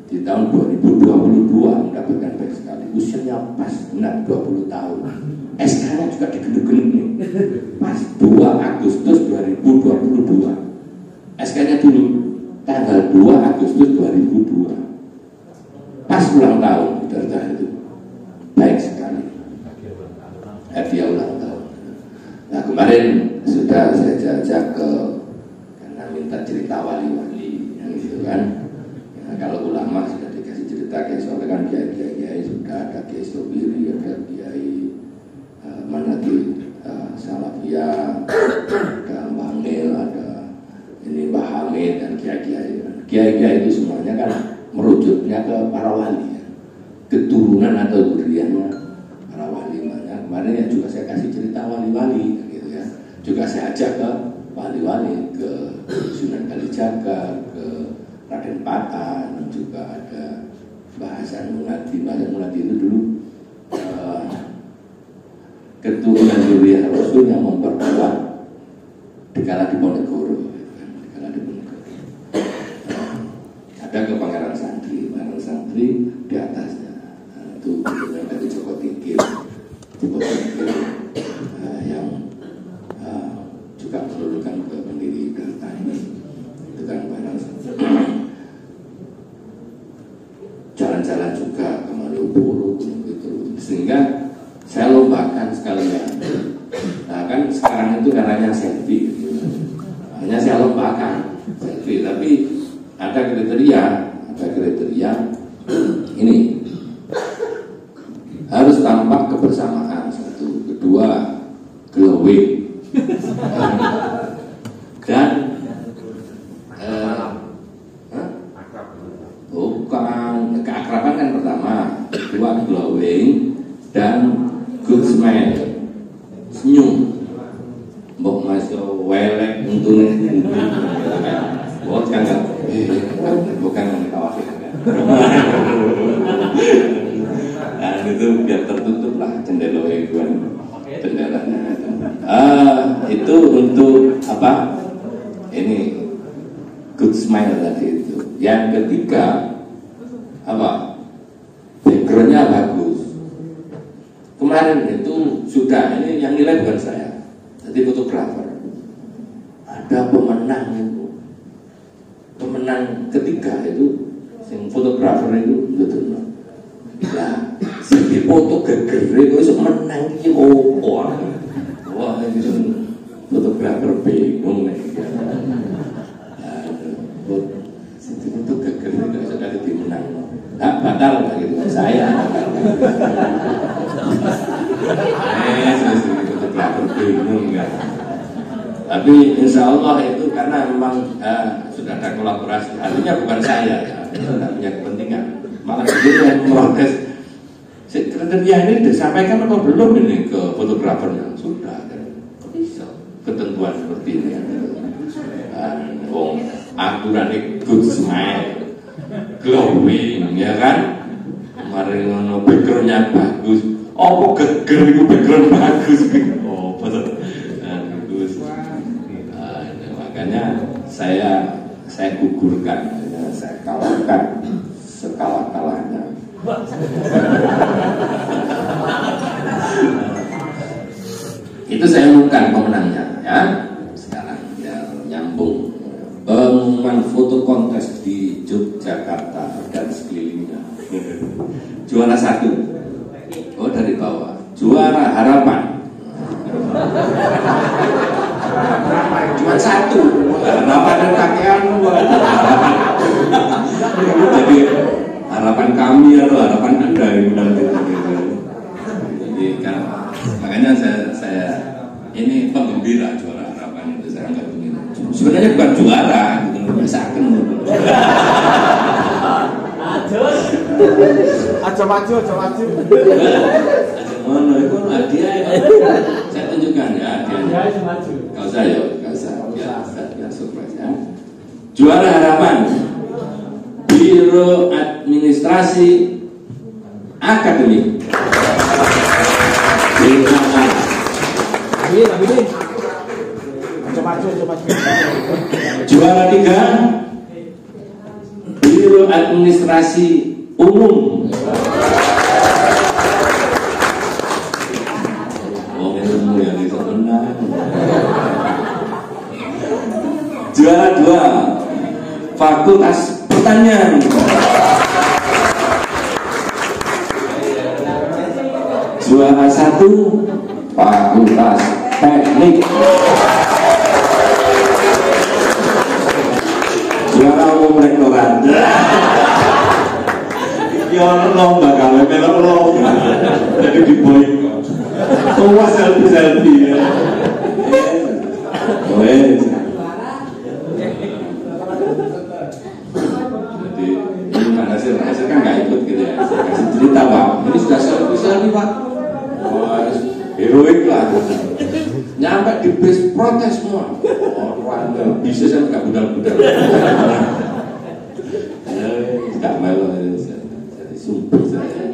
di tahun 2022 mendapatkan baik sekali, usianya pas benar 20 tahun. SK-nya juga digendut-gendut pas 2 Agustus 2022. SK-nya dulu tanggal 2 Agustus 2002, pas ulang tahun Yogyakarta itu. Baik sekali, hadiah ulang tahun. Nah, kemarin sudah saya jajak karena minta cerita wali-wali yang gitu kan. Nah, kalau ulama sudah dikasih cerita, kayak soalnya kan kiai sudah ada kiai Sobiri, ada kiai mana di Salafiyah, ada Bangil, ada ini Mbah Hamid dan kiai itu semuanya kan merujuknya ke para wali. Keturunan atau zuriyahnya para wali. Kemarin ya juga saya kasih cerita wali-wali gitu ya. Juga saya ajak ke wali-wali, ke Sunan Kalijaga, ke Raden Patan, dan juga ada bahasan Munadi. Bahasan Munadi itu dulu keturunan zuriyah Rasul yang memperkuat dikala di Ponegoro gitu kan, dikala di Ponegoro. Ada ke Pangeran Santri di atasnya. Itu dari Joko Tingkir yang juga menurunkan ke pendiri Yogyakarta ini, itu kan barang jalan-jalan juga ke Malioboro gitu, sehingga saya lombakan sekalian. Nah kan sekarang itu caranya selfie gitu. Hanya saya lombakan selfie, tapi ada kriteria ini. Harus tampak kebersamaan, satu, kedua glowing, dan bukan keakraban kan pertama, kedua glowing dan good smile, senyum, mbok masuk welek untune, bukan khawatir. Nah, itu biar tertutup lah jendela jendelanya. Itu untuk apa? Ini good smile tadi itu. Yang ketiga apa? Backgroundnya bagus. Kemarin itu sudah, ini yang nilai bukan saya, jadi fotografer. Ada pemenang itu, pemenang ketiga itu, yang fotografer itu betul. Nah, si foto geger itu bisa menang iki opo. Wah, itu fotografer bingung nih. Si foto geger itu bisa jadi dimenang. Nah, batal gitu saya. Si fotografer bingung kan. Tapi insya Allah itu karena memang sudah ada kolaborasi. Artinya bukan saya ya, tidak punya kepentingan. Malah itu yang protes. Kriteria ini disampaikan atau belum ini ke fotografernya? Sudah kan? Bisa ketentuan seperti ini. Aturan ini good smile, glowing, ya kan? Kemarin backgroundnya bagus. Oh, kok geger itu background bagus? Oh, betul. Bagus. Makanya makanya saya gugurkan, saya kalahkan sekalah-kalahnya. Itu saya umumkan pemenangnya ya. Sekarang ya nyambung. Pengumuman foto kontes di Yogyakarta dan sekelilingnya. Juara 1. Oh, dari bawah. Juara harapan. Cuma 1. Harapan dan pakaian. Jadi harapan kami atau harapan Anda yang nanti. Jadi kan makanya saya ini penggembira juara harapan itu saya anggap begini. Sebenarnya bukan juara, gitu, misalkan. Aja maju. Mana itu hadiah? Saya tunjukkan ya hadiahnya. Gak usah ya, biar surprise ya. Juara harapan Biro Administrasi Akademik. Juara 3 Biro Administrasi Umum. Oh, ilmu yang itu benar. Juara 2 Fakultas Pertanian. Juara 1 Fakultas Teknik. Juara umum rektorat. Ya lomba kalau melok lomba. Jadi di boykot. Semua selfie ya. Wes. Jadi ini hasil kan nggak ikut gitu ya. Saya kasih cerita Pak. Ini sudah selfie Pak. Wah, heroik lah. Nyampe di base protes semua. Orang bisa saya nggak budal-budal. Tidak melo, jadi sumpah saya.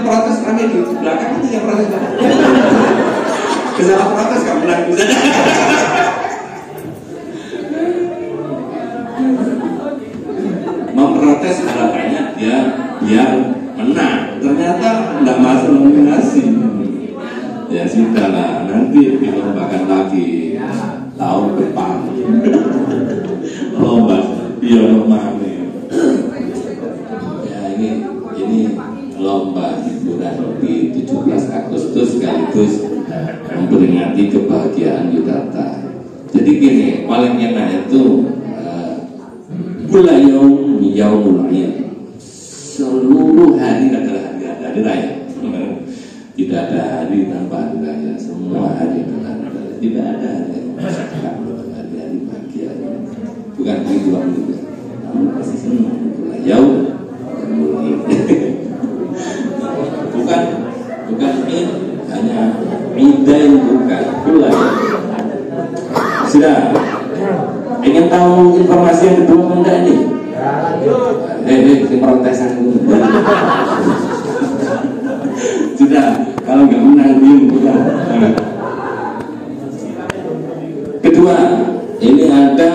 Protes rame di belakang itu yang protes. Kesalah protes kamu menang. Memprotes harapannya dia biar menang. Ternyata tidak masuk nominasi. Ya sudahlah, nanti dilombakan lagi tahun depan. Lomba bionomane. Ya ini lomba hiburan di 17 Agustus sekaligus memperingati kebahagiaan Yudhata. Jadi gini, paling enak itu Yaumul Aid. Seluruh hari adalah hari raya. Tidak ada hari tanpa hari raya. Semua hari adalah hari raya. Tidak ada hari bahagia. Bukan begitu juga. Yaumul Aid. Bukan ini hanya Idain bukan pula. Sudah. Ingin tahu informasi yang kedua Anda ini? Protesan itu. Sudah, kalau nggak menang diem bukan. Kedua, ini ada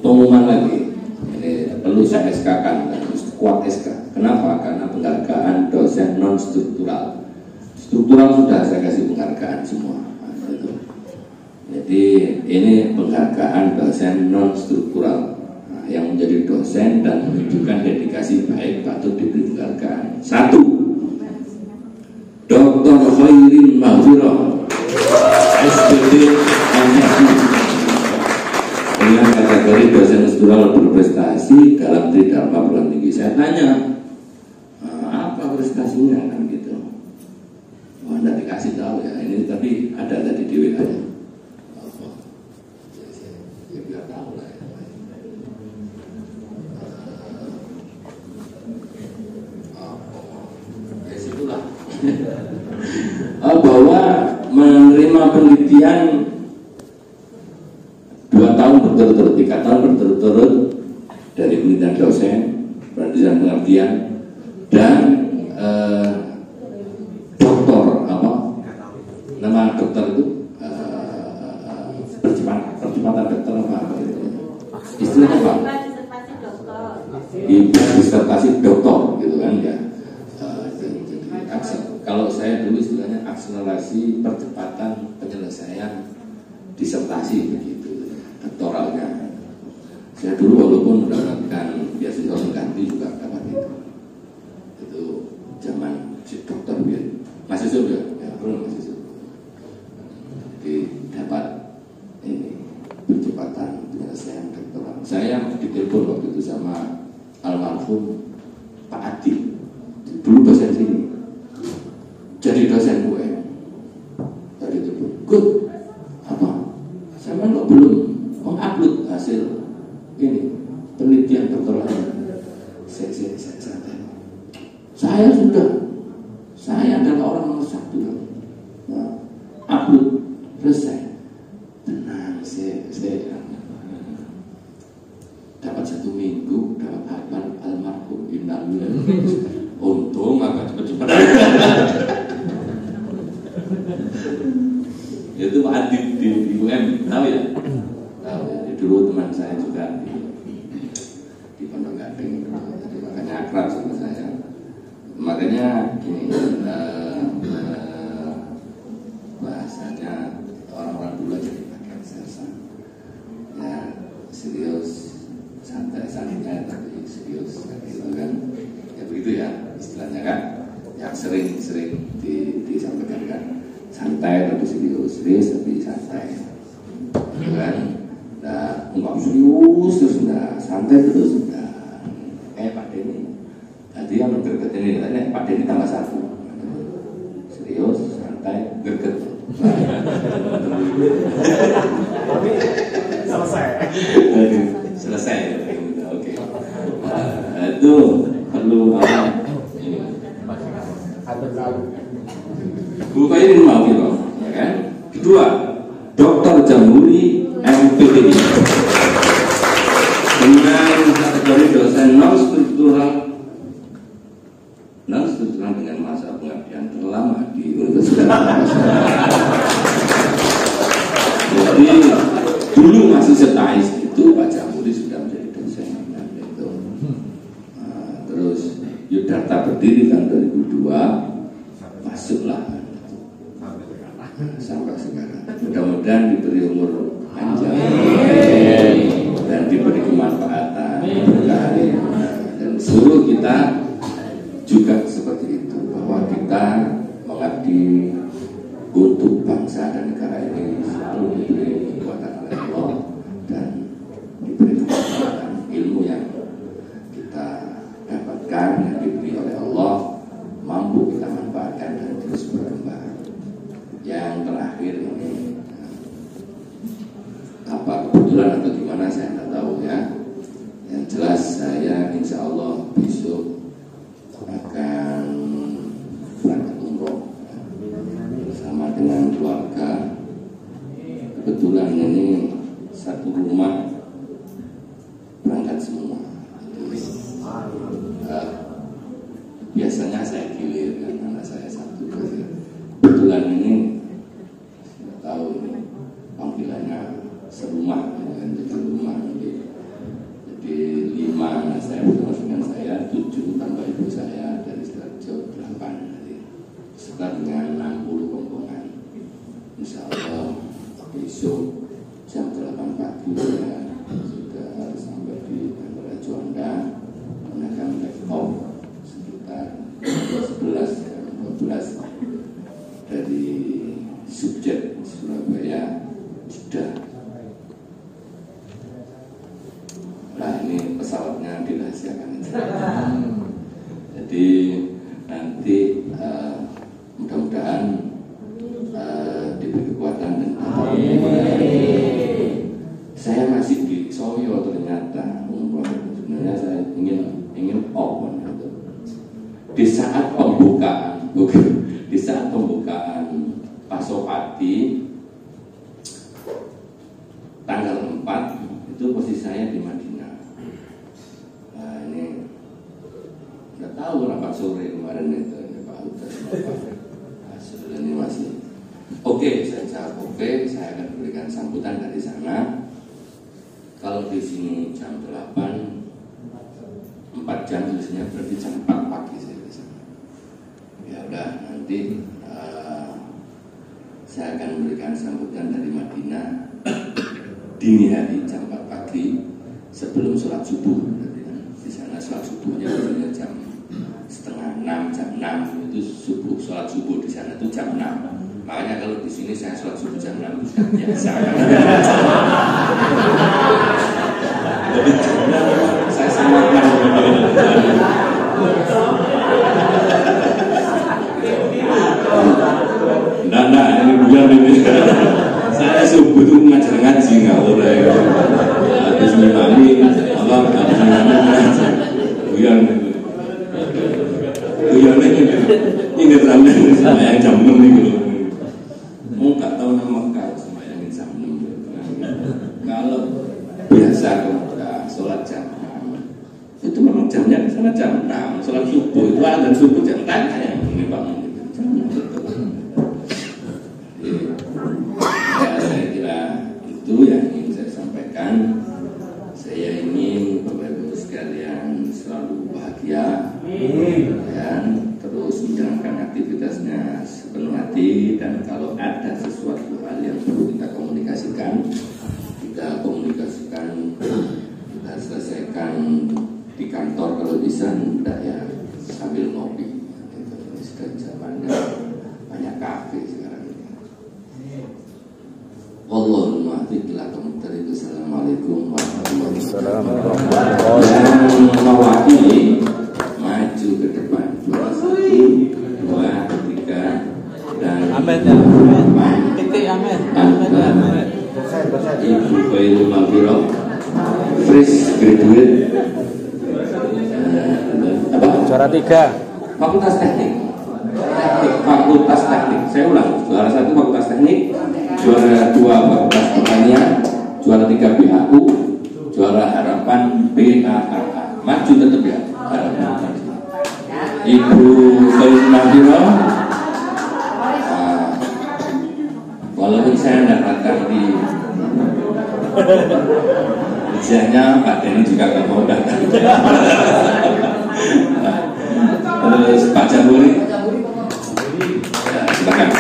pengumuman lagi. Ini perlu saya SK-kan, harus kuat SK. Kenapa? Karena penghargaan dosen non struktural. Struktural sudah saya kasih penghargaan semua. Jadi ini penghargaan dosen non struktural yang menjadi dosen dan menunjukkan dedikasi baik patut diberi penghargaan. 1. Dr. Khairin Mahfirah SPT MSI dengan kategori dosen struktural berprestasi dalam Tridharma Perguruan Tinggi. Saya tanya, apa prestasinya kan gitu? Oh, anda dikasih tahu ya ini, tapi ada tadi di WA-nya. Bahwa menerima penelitian 2 tahun berturut-turut, 3 tahun berturut-turut dari penelitian dosen, penelitian pengertian dan doktor Kalau saya dulu istilahnya akselerasi percepatan penyelesaian disertasi begitu, doktoralnya. Saya dulu walaupun mendapatkan beasiswa mengganti juga dapat itu. Itu zaman si dokter biar masih sudah, ya belum masih sudah. Jadi dapat ini percepatan penyelesaian doktoral. Saya ditelepon waktu itu sama almarhum Pak Adi, dulu dosen sini, jadi dosen gue. Tadi telepon, "Good, apa? Saya kok belum mengupload hasil ini penelitian doktoral." Saya sudah, saya adalah orang nomor 1. Nah, upload selesai. Tenang, saya dapat 1 minggu dapat hafal almarhum innalillahi. Untung agak cepat-cepat. Itu Pak Adit di UM, tahu ya? Tahu ya. Dulu teman saya juga di Pondok Gading, jadi makanya akrab sama saya. Makanya gini, bahasanya orang-orang dulu aja dipakai sersan. Ya serius, santai-santai tapi serius, gitu kan? Ya begitu ya istilahnya kan, yang sering disampaikan kan, santai tapi serius tapi santai, gitu kan? Nah, enggak serius terus enggak, santai terus enggak. Pak Denny, tadi yang greget ini katanya Pak Denny tambah 1, serius, santai, greget. Selesai. Oke. Itu perlu apa? Ini. Buku ini mau gitu, ya kan? Kedua, Dr. Jamhuri MPPI. Kemudian kategori dosen non struktural dengan masa pengabdian terlama di Universitas. Jadi dulu masih setais itu Pak Jamhuri sudah menjadi dosen itu. Terus Yudharta berdiri tahun 2002, masuklah sampai sekarang. Mudah-mudahan diberi umur panjang dan diberi kemanfaatan dan seluruh kita juga seperti itu, bahwa kita mengabdi untuk bangsa dan negara ini selalu diberi kekuatan oleh Allah dan diberi kemanfaatan ilmu yang kita dapatkan yang diberi oleh Allah mampu kita manfaatkan dan terus berkembang. Yang terakhir ini apa kebetulan atau gimana saya tidak tahu ya. Yang jelas saya insya Allah besok akan berangkat umroh sama dengan keluarga. Kebetulan ini satu rumah berangkat semua. Biasanya saya gilir kan, anak saya 1. Kebetulan ini tidak tahu ini panggilannya serumah dengan rumah ini. Jadi 5 anak saya bersama dengan saya, 7 tambah ibu saya dari Sidoarjo 8 hari. Serta dengan 60 rombongan. Insya Allah besok jam 8 pagi saya sudah harus sampai di Bandara Juanda dan akan take off sekitar 11 dan 12 dari Subjet Surabaya sudah. Nah ini pesawatnya dirahasiakan. Jadi nanti mudah-mudahan diberi kekuatan dan saya masih di Soyo ternyata. Sebenarnya saya ingin open gitu. Di saat pembukaan, di saat pembukaan Pasopati tanggal 4 itu posisi saya di Madinah. Nah ini nggak tahu rapat sore kemarin itu Pak Huda. Nah, ini masih oke, saya jawab oke, saya akan berikan sambutan dari sana. Kalau di sini jam 8, 4 jam biasanya berarti jam 4 pagi saya di sana. Ya udah. nanti saya akan memberikan sambutan dari Madinah dini hari jam 4 pagi sebelum sholat subuh. Di sana sholat subuhnya biasanya jam setengah 6, jam 6 itu subuh. Sholat subuh di sana itu jam 6. Makanya kalau di sini saya sholat subuh jam 6 itu sudah biasa. Jadi saya samakan. Nah, ini bulan ini. Saya subuh itu ngaji nggak boleh. Habis ngimami, Allah habis ngimami ngaji. Bulan itu. Bulan ini terang sama yang jam 6 itu. Mau nggak tahu nama kau sama yang jam 6. Kalau biasa sholat jam 6 itu memang jamnya di sana jam 6. Sholat subuh itu ada subuh jam 6 yang ini bangun jam 6. Saya kira itu yang ingin saya sampaikan. Saya ingin Bapak Ibu sekalian selalu bahagia dan terus menjalankan aktivitasnya sepenuh hati. Dan kalau ada sesuatu hal yang perlu kita komunikasikan, kita selesaikan di kantor kalau bisa, tidak ya sambil ngopi. Itu sudah zamannya banyak kafe sekarang. Wallahumma a'lam. Assalamualaikum warahmatullahi wabarakatuh. Yang mewakili maju ke depan 1, 2, 3 dan amin ya. Titik amin. Amin. Ibu Khairul Mafiro, fresh graduate apa? Juara 3 Fakultas Teknik. Fakultas Teknik. Saya ulang, juara 1 Fakultas Teknik, juara 2 Fakultas Pertanian, juara 3 BHU, juara Harapan BARA. Maju tetap ya Harapan. Ibu Khairul Mafiro, walaupun saya tidak datang di ujiannya, Pak Denny juga nggak mau datang. Terus Pak Jamuri, ya, silakan.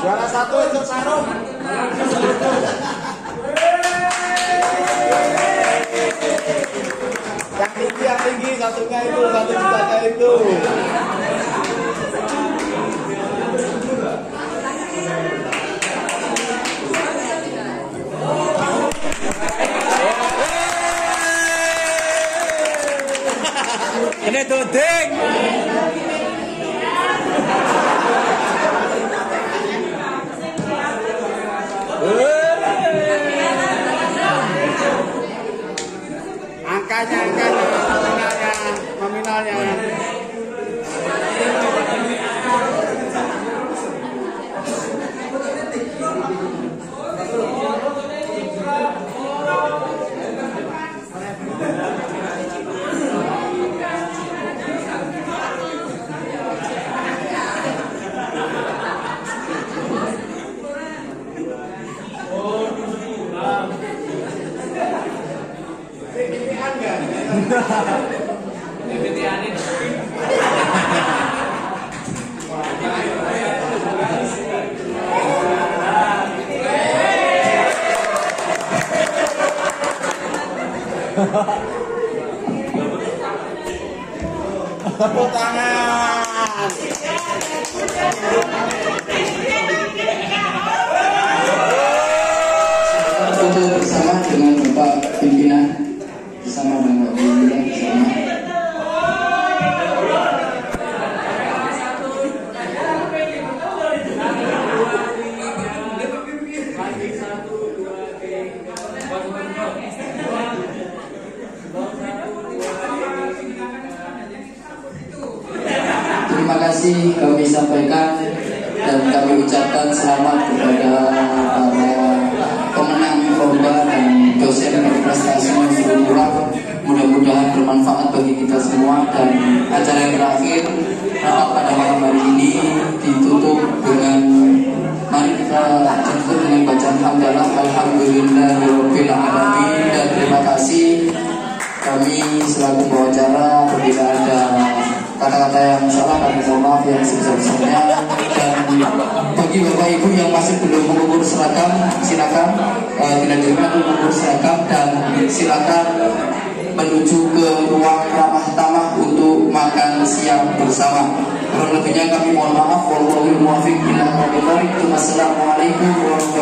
Juara 1 untuk sarung. Yang tinggi satunya itu 1 juta itu. Ini tuh ding. Angkanya, nominalnya. Tepuk tangan. Foto bersama dengan Bapak Pimpinan, bersama dengan Bapak Pimpinan bersama. Terima kasih kami sampaikan dan kami ucapkan selamat kepada para pemenang lomba dan dosen berprestasi yang sudah kurang. Mudah-mudahan bermanfaat bagi kita semua, dan acara yang terakhir rapat pada malam hari ini ditutup dengan mari kita tutup dengan bacaan hamdalah alhamdulillahirabbil alamin, dan terima kasih. Kami selaku pengacara apabila ada kata-kata yang salah kami mohon maaf yang sebesar-besarnya. Dan bagi bapak ibu yang masih belum mengukur seragam, silakan tidak diterima mengukur seragam dan silakan menuju ke ruang ramah tamah untuk makan siang bersama. Kurang lebihnya kami mohon maaf. Wallahul muwaffiq ila aqwamit thoriq. Wassalamualaikum warahmatullahi wabarakatuh.